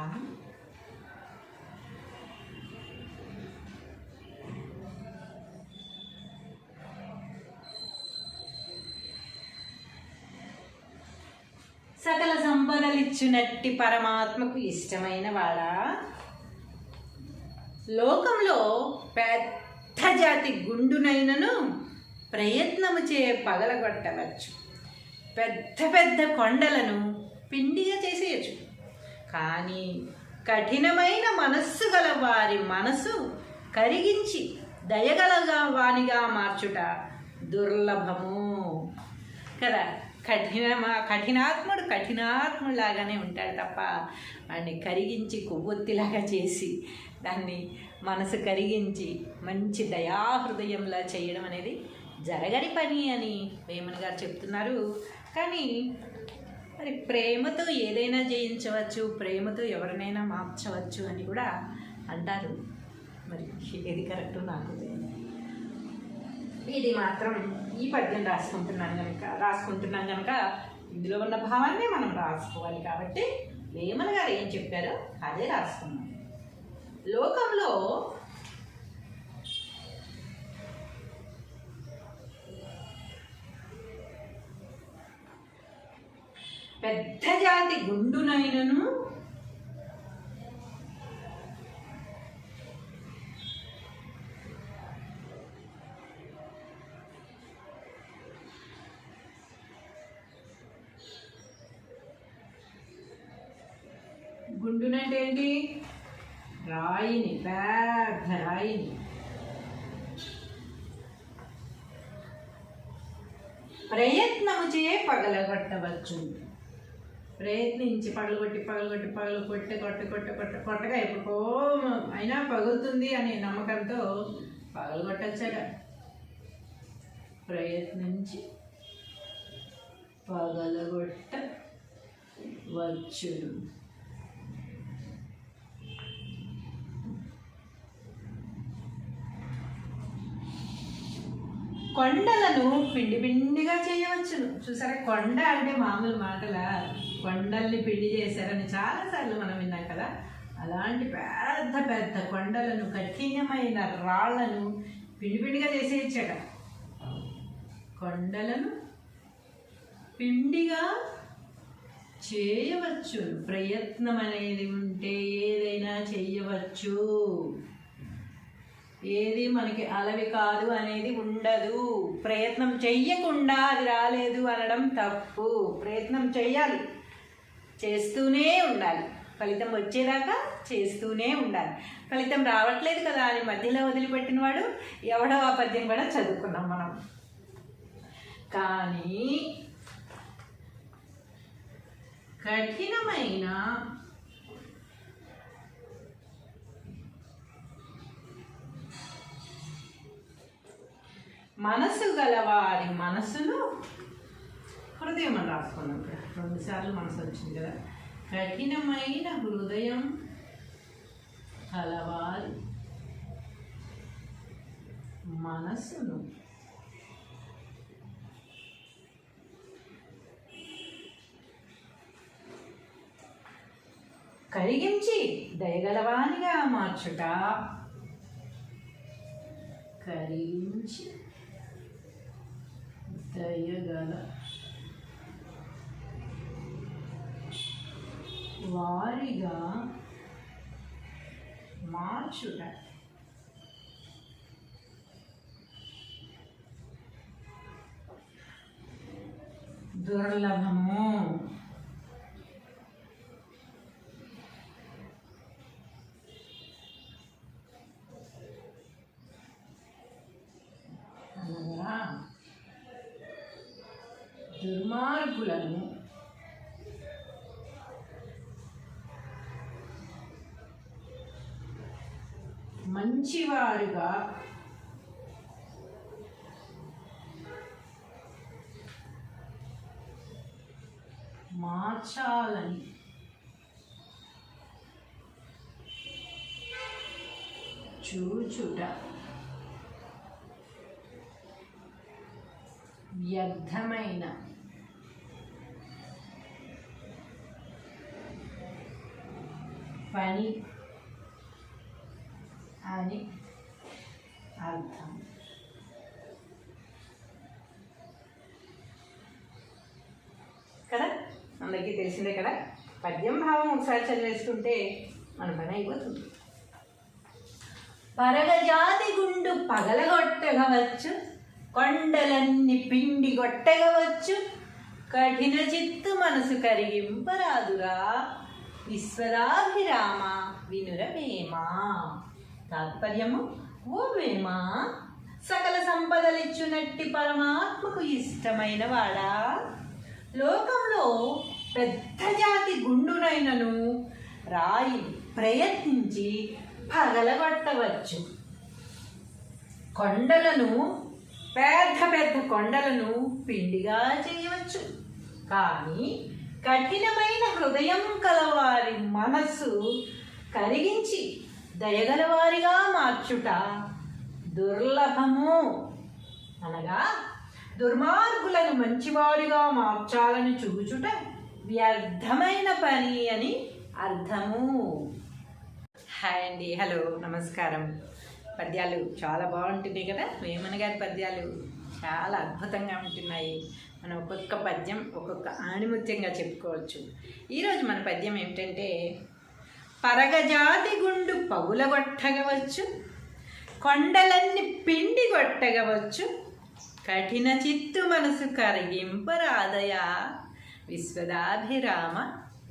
సకల సంపదలిచ్చునట్టి పరమాత్మకు ఇష్టమైన వాడా. లోకంలో పెద్ద జాతి గుండునైనను ప్రయత్నము చే పగలగొట్టవచ్చు. పెద్ద పెద్ద కొండలను పిండిగా చేసేయచ్చు. కానీ కఠినమైన మనస్సు గల వారి మనసు కరిగించి దయగలగా వానిగా మార్చుట దుర్లభము కదా. కఠినాత్ముడులాగానే ఉంటాడు తప్ప వాడిని కరిగించి కొవ్వొత్తిలాగా చేసి దాన్ని మనసు కరిగించి మంచి దయాహృదయంలా చేయడం అనేది జరగని పని అని వేమన గారు చెప్తున్నారు. కానీ మరి ప్రేమతో ఏదైనా జయించవచ్చు, ప్రేమతో ఎవరినైనా మార్చవచ్చు అని కూడా అంటారు. మరి ఏది కరెక్ట్ నాకు ఇది మాత్రం ఈ పద్యం రాసుకుంటున్నాం కనుక ఇందులో ఉన్న భావాన్ని మనం రాసుకోవాలి. కాబట్టి వేమన గారు ఏం చెప్పారో అదే రాసుకున్నాం. లోకంలో పెద్ద జాతి గుండునైనను గుండునంటే ఏంటి? రాయిని, పెద్ద రాయిని ప్రయత్నము చే పగలగొట్టవచ్చు. ప్రయత్నించి కొట్టగా ఎప్పుడుకో అయినా పగులుతుంది అనే నమ్మకంతో పగలగొట్టచ్చట. ప్రయత్నించి పగలగొట్టవచ్చు. కొండలను పిండి పిండిగా చేయవచ్చును. చూసారా, కొండ అంటే మామూలు మాటల, కొండల్ని పిండి చేశారని చాలాసార్లు మనం విన్నాం కదా. అలాంటి పెద్ద పెద్ద కొండలను, కఠినమైన రాళ్లను పిండి పిండిగా చేసేయచ్చట. కొండలను పిండిగా చేయవచ్చు. ప్రయత్నం అనేది ఉంటే ఏదైనా చేయవచ్చు. ఏది మనకి అలవి కాదు అనేది ఉండదు. ప్రయత్నం చెయ్యకుండా అది రాలేదు అనడం తప్పు. ప్రయత్నం చెయ్యాలి, చేస్తూనే ఉండాలి. ఫలితం వచ్చేదాకా చేస్తూనే ఉండాలి. ఫలితం రావట్లేదు కదా అని మధ్యలో వదిలిపెట్టిన వాడు ఎవడో ఆ పద్యం కూడా చదువుకున్నాం మనం. కానీ కఠినమైన మనసు గలవారి మనసును హృదయం అని రాసుకున్నాం. ఇక్కడ 2 సార్లు మనసు వచ్చింది కదా. కఠినమైన హృదయం కలవారి మనసును కరిగించి దయగలవానిగా మార్చుట. కరిగించి దయగల వారిగా మార్చుట. దుర్లభము. అనగా దుర్మార్గులను మంచివారుగా మార్చాలని చూచుట. వ్యర్థమైన పని అని అర్థం. కదా, అందరికీ తెలిసిందే కదా. పద్యం భావం ఒకసారి చదివేసుకుంటే మన పని అయిపోతుంది. పరగజాతి గుండు పగలగొట్టగవచ్చు, కొండలన్నీ పిండి కొట్టగవచ్చు, కఠిన చిత్తు మనసు కరిగింపరాదురా, విశ్వదాభిరామ వినురవేమా. తాత్పర్యము: ఓ వేమ, సకల సంపదలిచ్చునట్టి పరమాత్మకు ఇష్టమైన వాడా, లోకంలో పెద్ద జాతి గుండునైనను రాయి ప్రయత్నించి పగలగొట్టవచ్చు, కొండలను పెద్ద పెద్ద కొండలను పిండిగా చేయవచ్చు. కానీ కఠినమైన హృదయం కలవారి మనస్సు కరిగించి దయగలవారిగా మార్చుట దుర్లభము. అనగా దుర్మార్గులను మంచివారిగా మార్చాలని చూచుట వ్యర్థమైన పని అని అర్థము. హాయ్ అండి, హలో, నమస్కారం. పద్యాలు చాలా బాగుంటున్నాయి కదా. వేమన గారి పద్యాలు చాలా అద్భుతంగా ఉంటున్నాయి. మనం ఒక్కొక్క పద్యం ఒక్కొక్క ఆణిముత్యంగా చెప్పుకోవచ్చు. ఈరోజు మన పద్యం ఏమిటంటే, పరగజాతి గుండు పగులగొట్టగవచ్చు, కొండలన్నీ పిండి కొట్టగవచ్చు, కఠిన చిత్తు మనసు కరిగింపరాదయా, విశ్వదాభిరామ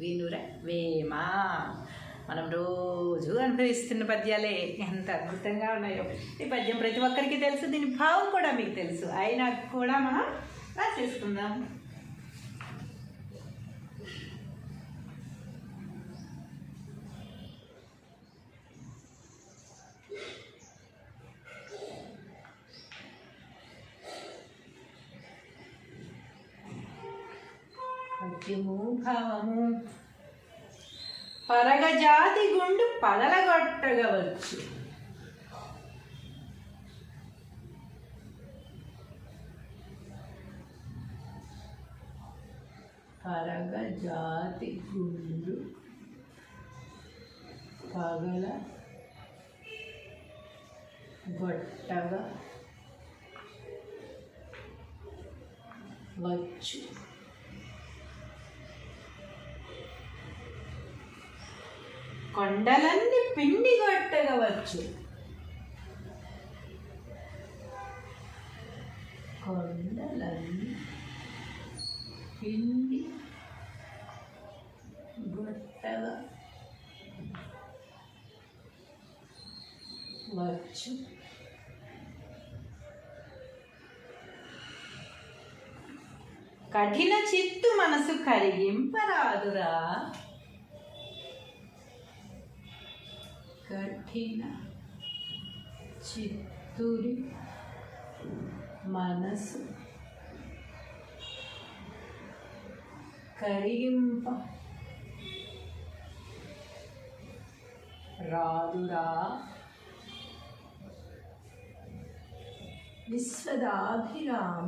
వినుర వేమ. మనం రోజు అనుభవిస్తున్న పద్యాలే ఎంత అద్భుతంగా ఉన్నాయో. ఈ పద్యం ప్రతి ఒక్కరికి తెలుసు, దీని భావం కూడా మీకు తెలుసు. అయినా కూడా మనం రాసేసుకుందాం. పద్యము భావము: పరగజాతి గుండు పగలగొట్టగవచ్చు, పరగజాతి గుండు పగలగొట్టగవచ్చు, కొండలన్నీ పిండి కొట్టగవచ్చు, కొండలన్నీ పిండి కొట్టగవచ్చు, కఠిన చిత్తు మనసు కరిగింపరాదురా, కఠిన చిత్తురి మనసు కరిగింప రాదురా విశ్వదాభిరామ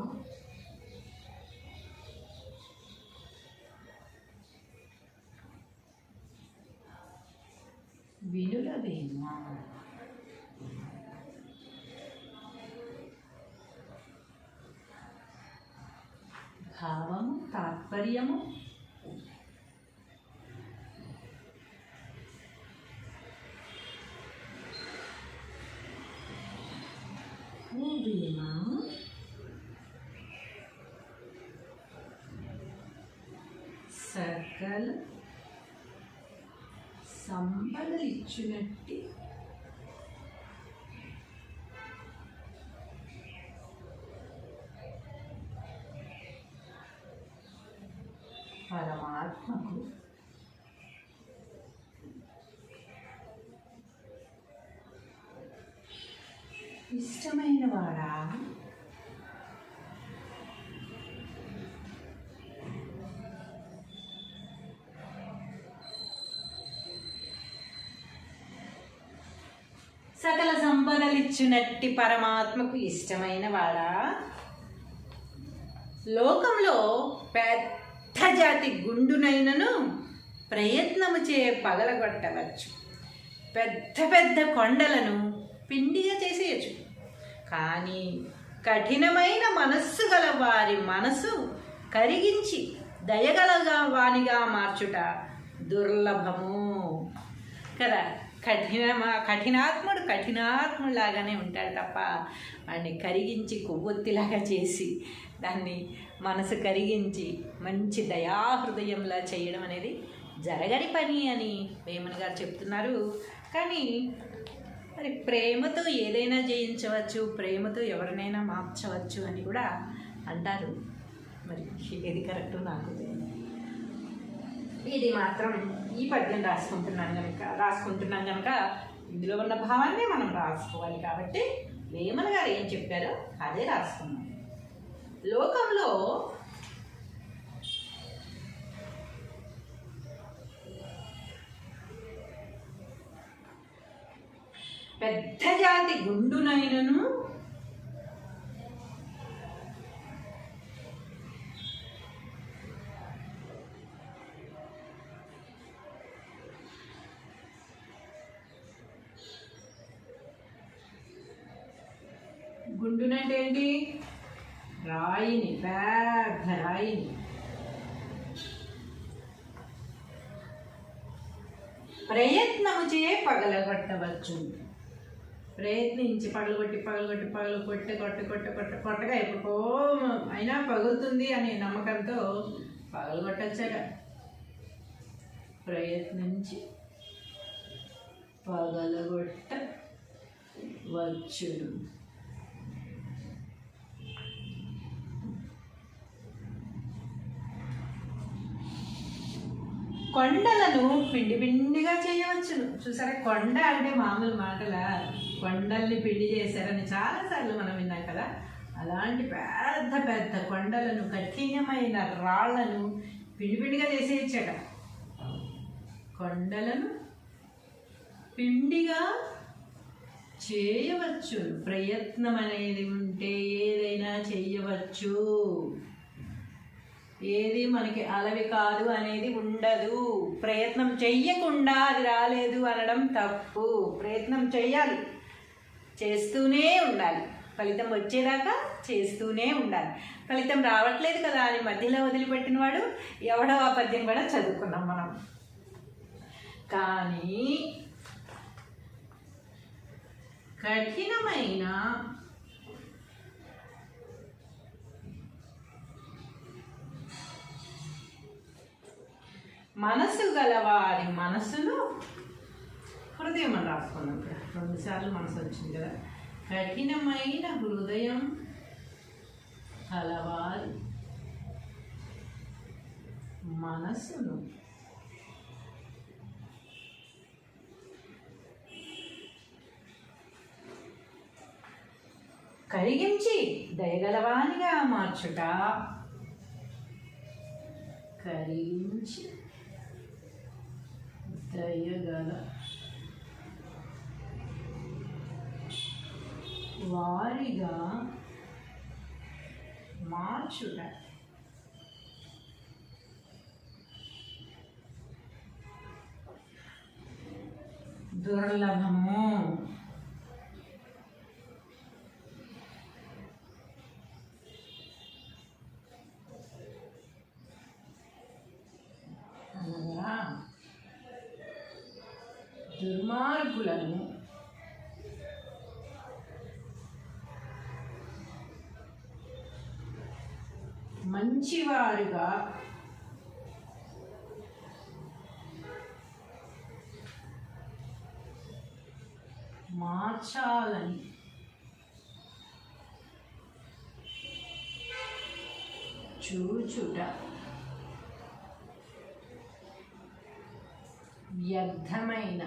వినురవేమా భావము తాత్పర్యము భీమా సకల సంపదలిచ్చునట్టి పరమాత్మకు ఇష్టమైన వాడా సకల సంపదలిచ్చునట్టి పరమాత్మకు ఇష్టమైన వాడా లోకంలో పెద్ద జాతి గుండునైనను ప్రయత్నము చే పగలగొట్టవచ్చు, పెద్ద పెద్ద కొండలను పిండిగా చేసేయచ్చు. కానీ కఠినమైన మనస్సు గల వారి మనసు కరిగించి దయగలగా వానిగా మార్చుట దుర్లభము కదా. కఠినాత్ముడులాగానే ఉంటాడు తప్ప వాడిని కరిగించి కొవ్వొత్తిలాగా చేసి దాన్ని మనసు కరిగించి మంచి దయాహృదయంలా చేయడం అనేది జరగని పని అని వేమన గారు చెప్తున్నారు. కానీ మరి ప్రేమతో ఏదైనా జయించవచ్చు, ప్రేమతో ఎవరినైనా మార్చవచ్చు అని కూడా అంటారు. మరి ఏది కరెక్ట్ నాకు తెలియదు. ఇది మాత్రం ఈ పద్యం రాసుకుంటున్నాం కనుక ఇందులో ఉన్న భావాన్ని మనం రాసుకోవాలి. కాబట్టి వేమన గారు ఏం చెప్పారో అదే రాసుకున్నాం. లోకంలో పెద్ద జాతి గుండునైనను గుండునంటే ఏంటి? రాయిని, పెద్ద రాయిని. ప్రయత్నము చే పగలగొట్టవచ్చు. ప్రయత్నించి కొట్టగా ఎప్పుడో అయినా పగులుతుంది అనే నమ్మకంతో పగలగొట్టచ్చట. ప్రయత్నించి పగలగొట్టవచ్చును. కొండలను పిండి పిండిగా చేయవచ్చును. చూసారా, కొండ అంటే మామూలు మాటల, కొండల్ని పిండి చేశారని చాలాసార్లు మనం విన్నాం కదా. అలాంటి పెద్ద పెద్ద కొండలను, కఠినమైన రాళ్లను పిండి పిండిగా చేసేయచ్చట. కొండలను పిండిగా చేయవచ్చు. ప్రయత్నం అనేది ఉంటే ఏదైనా చేయవచ్చు. ఏది మనకి అలవి కాదు అనేది ఉండదు. ప్రయత్నం చెయ్యకుండా అది రాలేదు అనడం తప్పు. ప్రయత్నం చెయ్యాలి, చేస్తూనే ఉండాలి. ఫలితం వచ్చేదాకా చేస్తూనే ఉండాలి. ఫలితం రావట్లేదు కదా అని మధ్యలో వదిలిపెట్టిన వాడు ఎవడో ఆ పద్యం కూడా చదువుకున్నాం మనం. కానీ కఠినమైన మనసు గలవారి మనసును, హృదయం అని రాసుకున్నాం కదా, 2 సార్లు మనసు వచ్చింది కదా. కఠినమైన హృదయం గలవారి మనసును కరిగించి దయగలవానిగా మార్చుట కరిగించి దయగల వారిగా మార్చుట. దుర్లభము. అనగా దుర్మార్గులను మంచివారుగా మార్చాలని చూచుట వ్యర్థమైన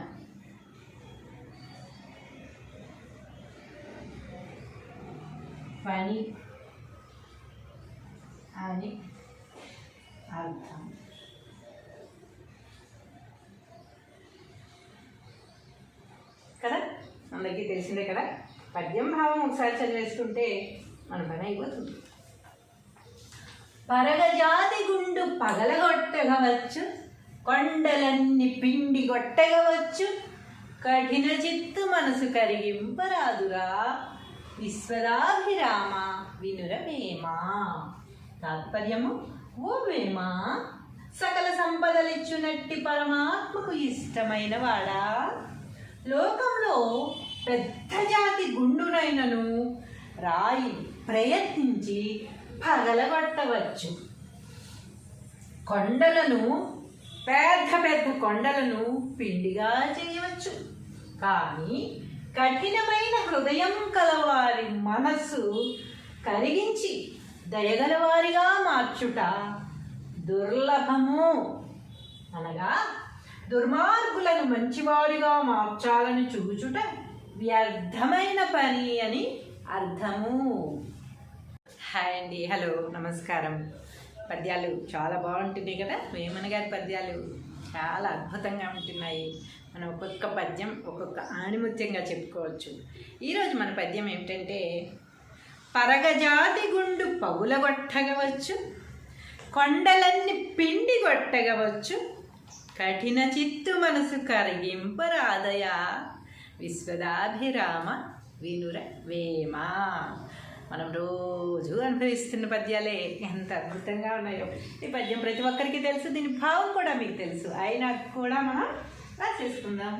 పని అని అర్థం. కదా, అందరికీ తెలిసిందే కదా. పద్యం భావం ఒకసారి చదివేసుకుంటే మన పని అయిపోతుంది. పరగజాతి గుండు పగలగొట్టగవచ్చు, కొండలన్నీ పిండి కొట్టగవచ్చు, కఠిన చిత్తు మనసు కరిగింపరాదురా, విశ్వదాభిరామ వినురవేమా. తాత్పర్యము: ఓ వేమ, సకల సంపదలిచ్చునట్టి పరమాత్మకు ఇష్టమైన వాడా, లోకంలో పెద్ద జాతి గుండునైనను రాయి ప్రయత్నించి పగలగొట్టవచ్చు, కొండలను పెద్ద పెద్ద కొండలను పిండిగా చేయవచ్చు. కానీ కఠినమైన హృదయం కలవారి మనస్సు కరిగించి దయగలవారిగా మార్చుట దుర్లభము. అనగా దుర్మార్గులను మంచివారిగా మార్చాలని చూచుట వ్యర్థమైన పని అని అర్థము. హాయ్ అండి, హలో, నమస్కారం. పద్యాలు చాలా బాగుంటున్నాయి కదా. వేమన గారి పద్యాలు చాలా అద్భుతంగా ఉంటున్నాయి. మనం ఒక్కొక్క పద్యం ఒక్కొక్క ఆణిముత్యంగా చెప్పుకోవచ్చు. ఈరోజు మన పద్యం ఏమిటంటే, పరగజాతి గుండు పగులగొట్టగవచ్చు, కొండలన్నీ పిండి కొట్టగవచ్చు, కఠిన చిత్తు మనసు కరిగింపరాదయా, విశ్వదాభిరామ వినుర వేమ. మనం రోజు అనుభవిస్తున్న పద్యాలే ఎంత అద్భుతంగా ఉన్నాయో. ఈ పద్యం ప్రతి ఒక్కరికి తెలుసు, దీని భావం కూడా మీకు తెలుసు. అయినా కూడా మనం రాసేసుకుందాం.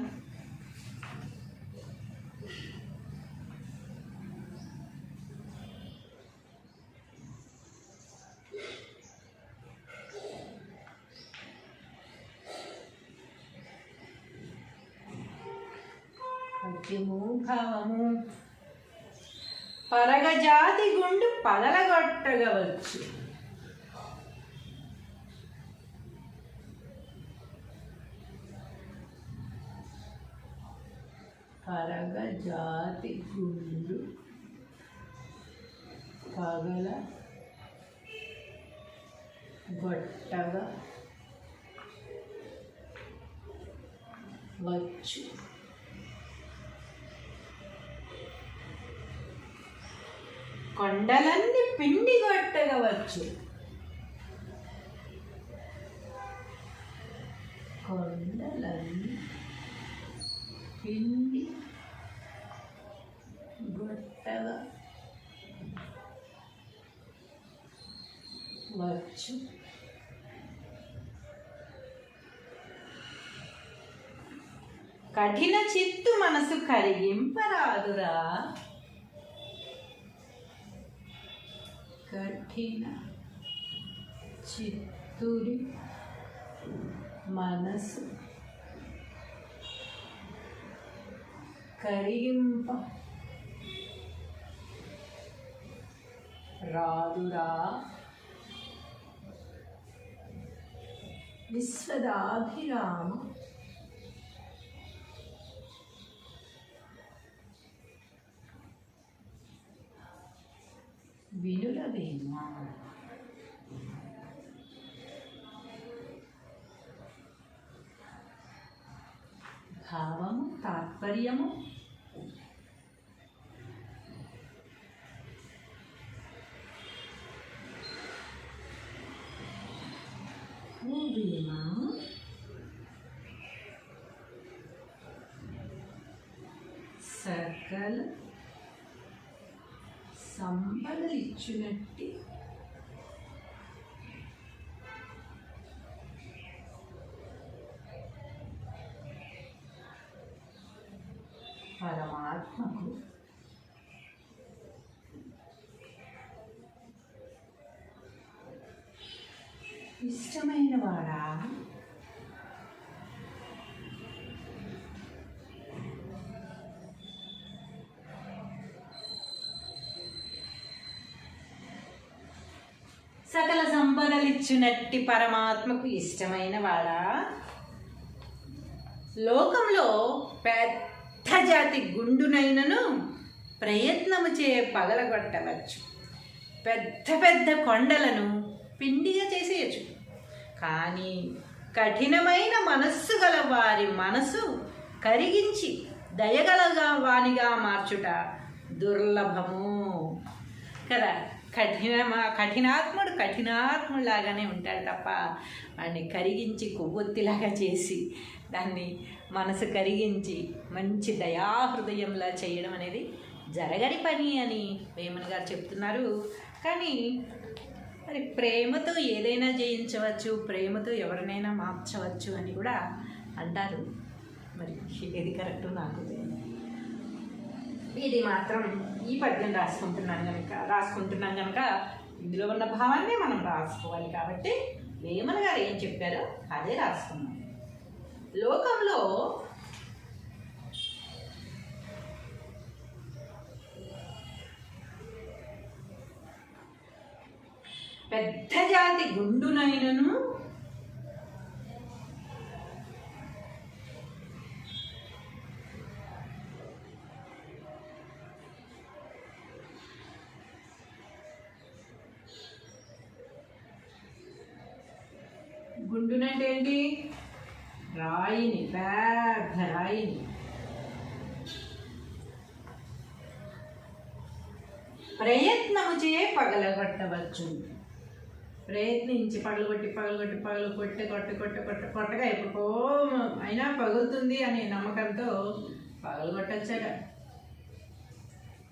పద్యము భావము: పరగజాతి గుండు పగలగొట్టగవచ్చు, పరగజాతి గుండు పగలగొట్టగవచ్చు, కొండలన్నీ పిండి కొట్టగవచ్చు, కొండలన్నీ పిండి కొట్టగవచ్చు, కఠిన చిత్తు మనసు కరిగింపరాదురా, కఠిన చిత్తురి మనసు కరిగింప రాదురా, విశ్వదాభిరామ వినురవేమ. తాత్పర్యము భీమా సకల సంపదలిచ్చునట్టి పరమాత్మకు ఇష్టమైన వాడా సకల సంపదలిచ్చునట్టి పరమాత్మకు ఇష్టమైన వాడా లోకంలో పెద్ద జాతి గుండునైనను ప్రయత్నము చే పగలగొట్టవచ్చు, పెద్ద పెద్ద కొండలను పిండిగా చేసేయచ్చు. కానీ కఠినమైన మనస్సు గల వారి మనసు కరిగించి దయగలగా వానిగా మార్చుట దుర్లభము కదా. కఠినాత్ముడులాగానే ఉంటాడు తప్ప వాడిని కరిగించి కొవ్వొత్తిలాగా చేసి దాన్ని మనసు కరిగించి మంచి దయాహృదయంలా చేయడం అనేది జరగని పని అని వేమన గారు చెప్తున్నారు. కానీ మరి ప్రేమతో ఏదైనా జయించవచ్చు, ప్రేమతో ఎవరినైనా మార్చవచ్చు అని కూడా అంటారు. మరి ఏది కరెక్ట్ నాకు తెలియదు. ఇది మాత్రం ఈ పద్యం రాసుకుంటున్నాం కనుక ఇందులో ఉన్న భావాన్ని మనం రాసుకోవాలి. కాబట్టి వేమన గారు ఏం చెప్పారో అదే రాసుకున్నాం. లోకంలో పెద్ద జాతి గుండునైనను గుండునంటే ఏంటి? రాయిని, పెద్ద రాయిని ప్రయత్నము చే పగలగొట్టవచ్చు. ప్రయత్నించి కొట్టగా ఎప్పుడో అయినా పగులుతుంది అనే నమ్మకంతో పగలగొట్టచ్చట.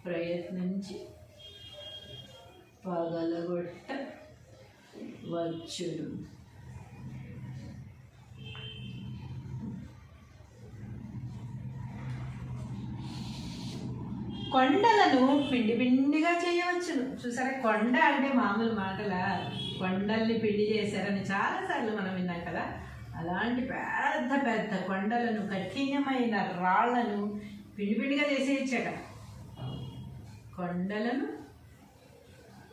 ప్రయత్నించి పగలగొట్టవచ్చును. కొండలను పిండి పిండిగా చేయవచ్చును. చూసారా, కొండ అంటే మామూలు మాటల, కొండల్ని పిండి చేశారని చాలాసార్లు మనం విన్నాం కదా. అలాంటి పెద్ద పెద్ద కొండలను, కఠినమైన రాళ్లను పిండి పిండిగా చేసేయచ్చట. కొండలను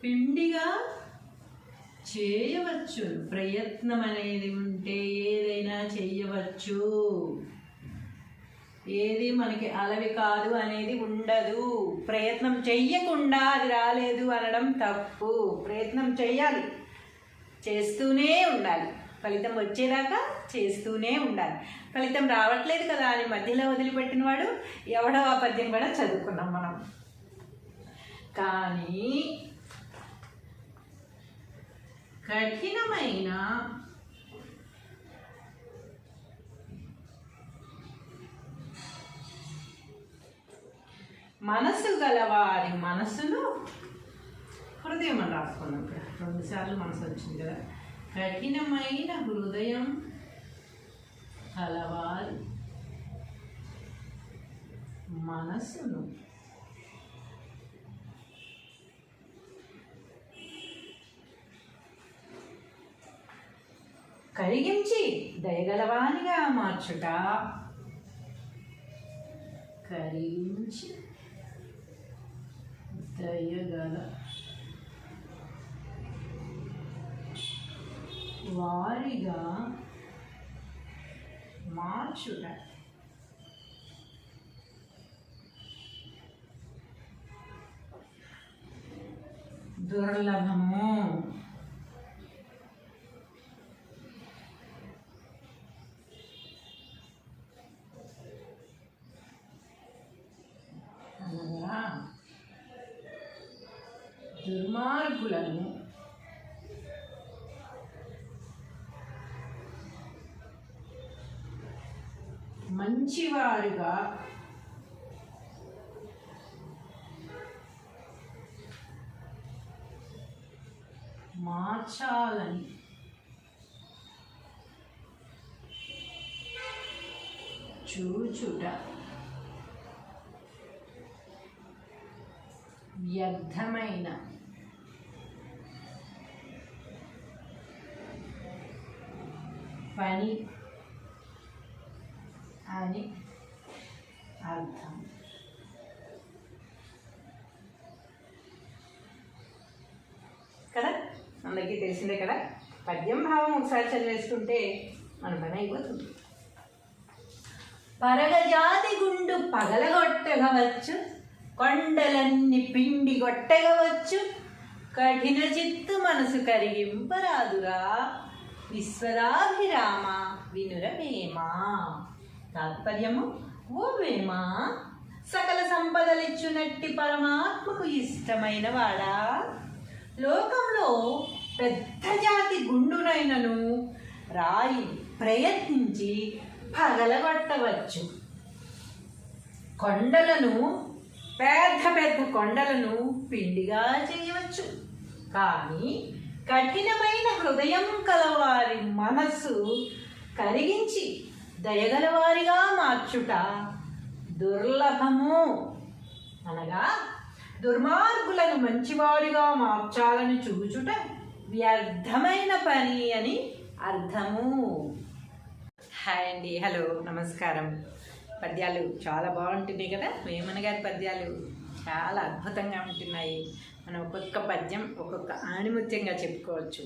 పిండిగా చేయవచ్చు. ప్రయత్నం అనేది ఉంటే ఏదైనా చేయవచ్చు. ఏది మనకి అలవి కాదు అనేది ఉండదు. ప్రయత్నం చెయ్యకుండా అది రాలేదు అనడం తప్పు. ప్రయత్నం చెయ్యాలి, చేస్తూనే ఉండాలి. ఫలితం వచ్చేదాకా చేస్తూనే ఉండాలి. ఫలితం రావట్లేదు కదా అని మధ్యలో వదిలిపెట్టిన వాడు ఎవడో ఆ పద్యం కూడా చదువుకున్నాం మనం. కానీ కఠినమైన మనసు గలవారి మనసును, హృదయం అని రాసుకున్నాం ఇక్కడ 2 సార్లు మనసు వచ్చింది కదా. కఠినమైన హృదయం గలవారి మనసును కరిగించి దయగలవానిగా మార్చుట. కరిగించి దయగల వారిగా మార్చుట. దుర్లభము. దుర్మార్గులను మంచివారుగా మార్చాలని చూచుట వ్యర్థమైన పని అని అర్థం. కదా, అందరికీ తెలిసిందే కదా. పద్యం భావం ఒకసారి చదివేసుకుంటే మన పని అయిపోతుంది. పరగజాతి గుండు పగలగొట్టగవచ్చు, కొండలన్నీ పిండి కొట్టగవచ్చు, కఠిన చిత్తు మనసు కరిగింపరాదురా, విశ్వదాభిరామ వినురవేమా. తాత్పర్యము: ఓ వేమ, సకల సంపదలిచ్చునట్టి పరమాత్మకు ఇష్టమైన వాడా, లోకంలో పెద్ద జాతి గుండునైనను రాయి ప్రయత్నించి పగలగొట్టవచ్చు, కొండలను పెద్ద పెద్ద కొండలను పిండిగా చేయవచ్చు. కానీ కఠినమైన హృదయం కలవారి మనస్సు కరిగించి దయగలవారిగా మార్చుట దుర్లభము. అనగా దుర్మార్గులను మంచివారిగా మార్చాలని చూచుట వ్యర్థమైన పని అని అర్థము. హాయ్ అండి, హలో, నమస్కారం. పద్యాలు చాలా బాగుంటున్నాయి కదా. వేమన గారి పద్యాలు చాలా అద్భుతంగా ఉంటున్నాయి. మనం ఒక్కొక్క పద్యం ఒక్కొక్క ఆణిముత్యంగా చెప్పుకోవచ్చు.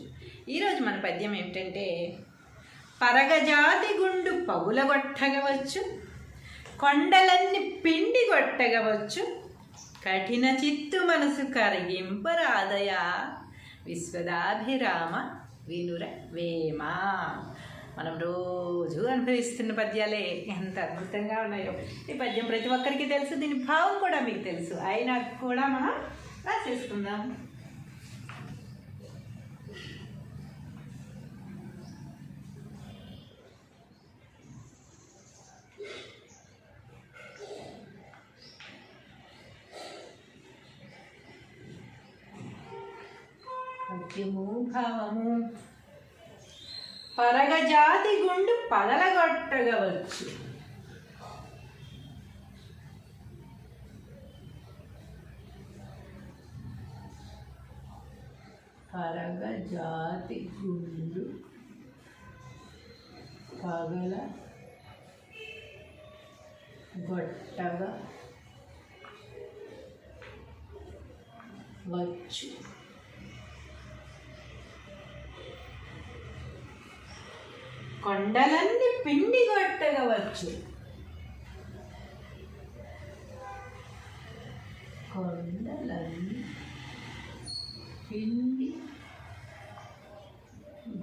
ఈరోజు మన పద్యం ఏమిటంటే, పరగజాతి గుండు పగులగొట్టగవచ్చు, కొండలన్నీ పిండి కొట్టగవచ్చు, కఠిన చిత్తు మనసు కరిగింపరాదయా, విశ్వదాభిరామ వినుర వేమ. మనం రోజు అనుభవిస్తున్న పద్యాలే ఎంత అద్భుతంగా ఉన్నాయో. ఈ పద్యం ప్రతి ఒక్కరికి తెలుసు, దీని భావం కూడా మీకు తెలుసు, అయినా కూడా మనం రాసేసుకుందాం. పద్యము భావము: పరగజాతి గుండు పగలగొట్టగవచ్చు, పరగజాతి గుండు పగలగొట్టగవచ్చు, కొండలన్నీ పిండి కొట్టగవచ్చు, కొండలన్నీ పిండి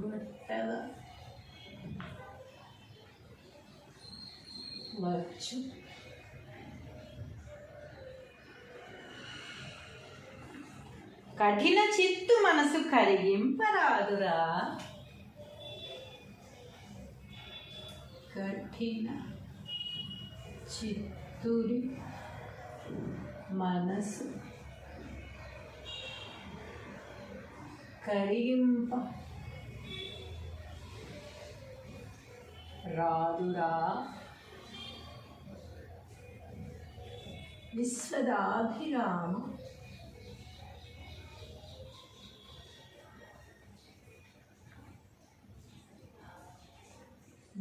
కొట్టగవచ్చు, కఠిన చిత్తు మనసు కరిగింపరాదురా, కఠిన చిత్తుడి మనసు కరిగింప రాదురా, విశ్వదాభిరామ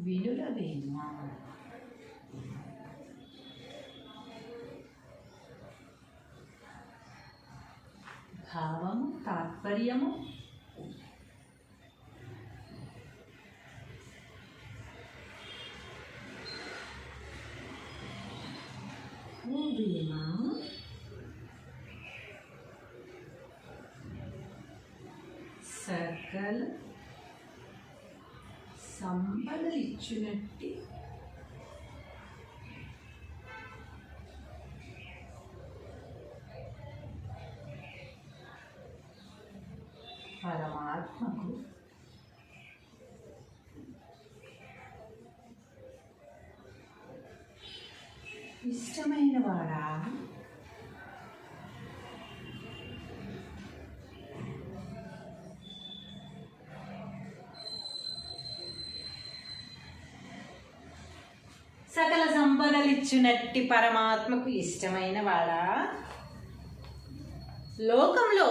వినురవేమ. భావము, తాత్పర్యము: ఓ వేమ, సకల సంపదలిచ్చునట్టి పరమాత్మకు ఇష్టమైన వాడా? సకల సంపదలిచ్చునట్టి పరమాత్మకు ఇష్టమైన వాడా? లోకంలో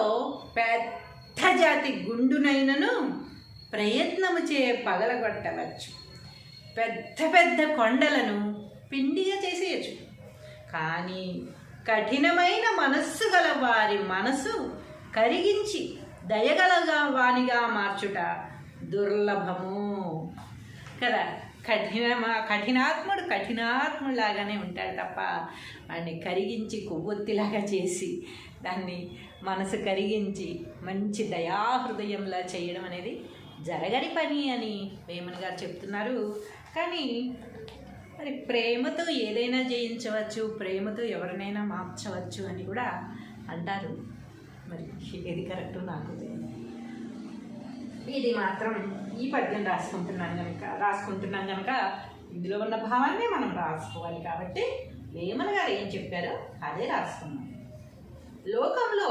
పెద్ద జాతి గుండునైనను ప్రయత్నము చే పగలగొట్టవచ్చు, పెద్ద పెద్ద కొండలను పిండిగా చేసేయచ్చు. కానీ కఠినమైన మనస్సు గల వారి మనసు కరిగించి దయగలగా వానిగా మార్చుట దుర్లభము కదా. కఠినాత్ముడిలాగానే ఉంటాడు తప్ప వాడిని కరిగించి కొవ్వొత్తిలాగా చేసి దాన్ని మనసు కరిగించి మంచి దయాహృదయంలా చేయడం అనేది జరగని పని అని వేమన గారు చెప్తున్నారు. కానీ మరి ప్రేమతో ఏదైనా జయించవచ్చు, ప్రేమతో ఎవరినైనా మార్చవచ్చు అని కూడా అంటారు. మరి ఏది కరెక్ట్ నాకు ఇది మాత్రం ఈ పద్యం రాసుకుంటున్నాం కనుక ఇందులో ఉన్న భావాన్ని మనం రాసుకోవాలి. కాబట్టి వేమన గారు ఏం చెప్పారో అదే రాసుకున్నాం. లోకంలో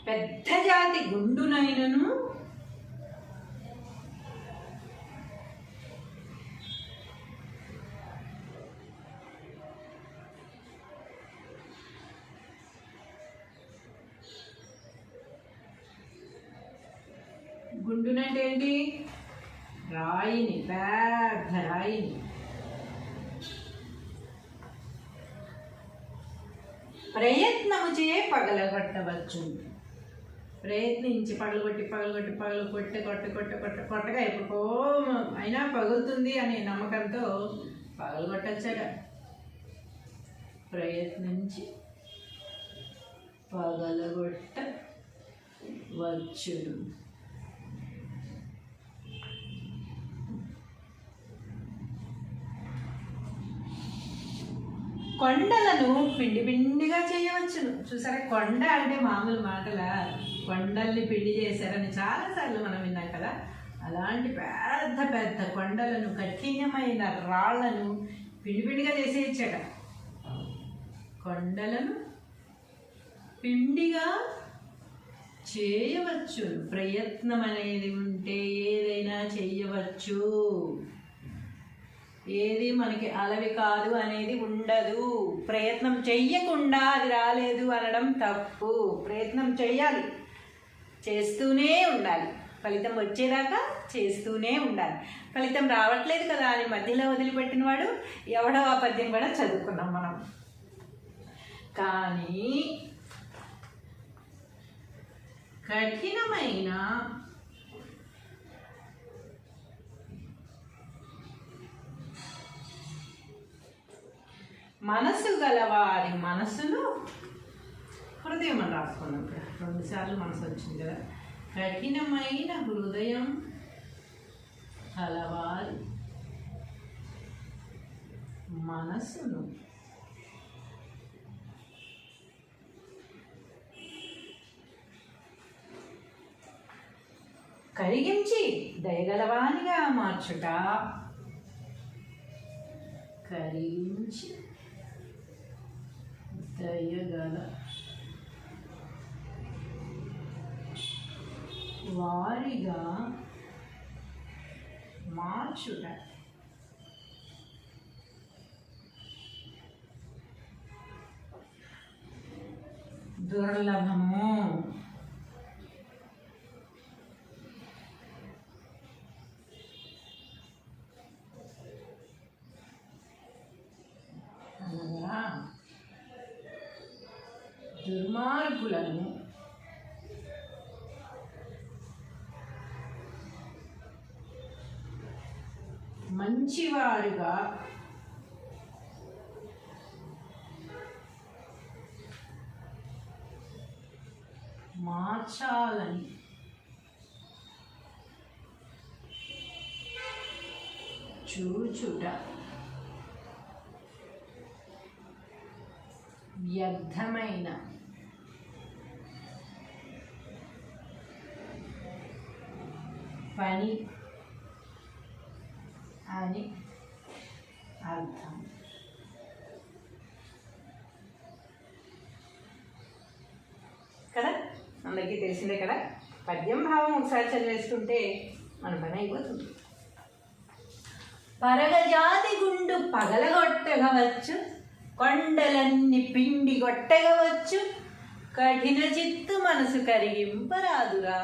పెద్ద జాతి గుండునైనను గుండునంటే ఏంటి? రాయిని, పెద్ద రాయిని ప్రయత్నము చే పగలగొట్టవచ్చు. ప్రయత్నించి కొట్టగా ఎప్పుడుకో అయినా పగులుతుంది అనే నమ్మకంతో పగలగొట్టచ్చట. ప్రయత్నించి పగలగొట్టవచ్చును. కొండలను పిండి పిండిగా చేయవచ్చును. చూసారా, కొండ అంటే మామూలు మాటల, కొండల్ని పిండి చేశారని చాలాసార్లు మనం విన్నాం కదా. అలాంటి పెద్ద పెద్ద కొండలను, కఠినమైన రాళ్లను పిండి పిండిగా చేసేయచ్చట. కొండలను పిండిగా చేయవచ్చు. ప్రయత్నం అనేది ఉంటే ఏదైనా చేయవచ్చు. ఏది మనకి అలవి కాదు అనేది ఉండదు. ప్రయత్నం చెయ్యకుండా అది రాలేదు అనడం తప్పు. ప్రయత్నం చెయ్యాలి, చేస్తూనే ఉండాలి. ఫలితం వచ్చేదాకా చేస్తూనే ఉండాలి. ఫలితం రావట్లేదు కదా అని మధ్యలో వదిలిపెట్టిన వాడు ఎవడో ఆ పద్యం కూడా చదువుకున్నాం మనం. కానీ కఠినమైన మనసు గలవారి మనసును, హృదయం అని రాసుకున్నాం. ఇక్కడ 2 సార్లు మనసు వచ్చింది కదా. కఠినమైన హృదయం గలవారి మనసును కరిగించి దయగలవానిగా మార్చుట. కరిగించి దయగల వారిగా మార్చుట. దుర్లభము. దుర్మార్గులను మంచివారుగా మార్చాలని చూచుట. వ్యర్థమైన పని అని అర్థం. కదా, అందరికీ తెలిసిందే కదా. పద్యం భావం ఒకసారి చదివేసుకుంటే మన పని అయిపోతుంది. పరగజాతి గుండు పగలగొట్టగవచ్చు, కొండలన్నీ పిండి కొట్టగవచ్చు, కఠిన చిత్తు మనసు కరిగింపరాదురా,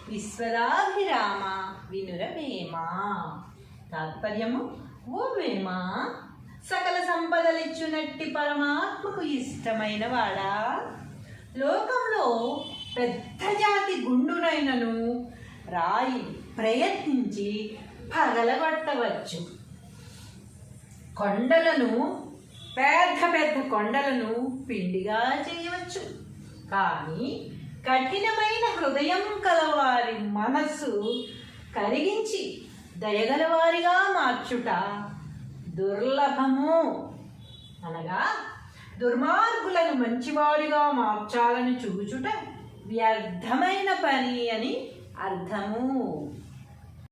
విశ్వదాభిరామ వినురవేమా. తాత్పర్యము: ఓ వేమా, సకల సంపదలిచ్చునట్టి పరమాత్మకు ఇష్టమైన వాడా, లోకంలో పెద్ద జాతి గుండునైనను రాయి ప్రయత్నించి పగలగొట్టవచ్చు, కొండలను పెద్ద పెద్ద కొండలను పిండిగా చేయవచ్చు. కానీ కఠినమైన హృదయం కలవారి మనస్సు కరిగించి దయగలవారిగా మార్చుట దుర్లభము. అనగా దుర్మార్గులను మంచివారిగా మార్చాలని చూచుట వ్యర్థమైన పని అని అర్థము.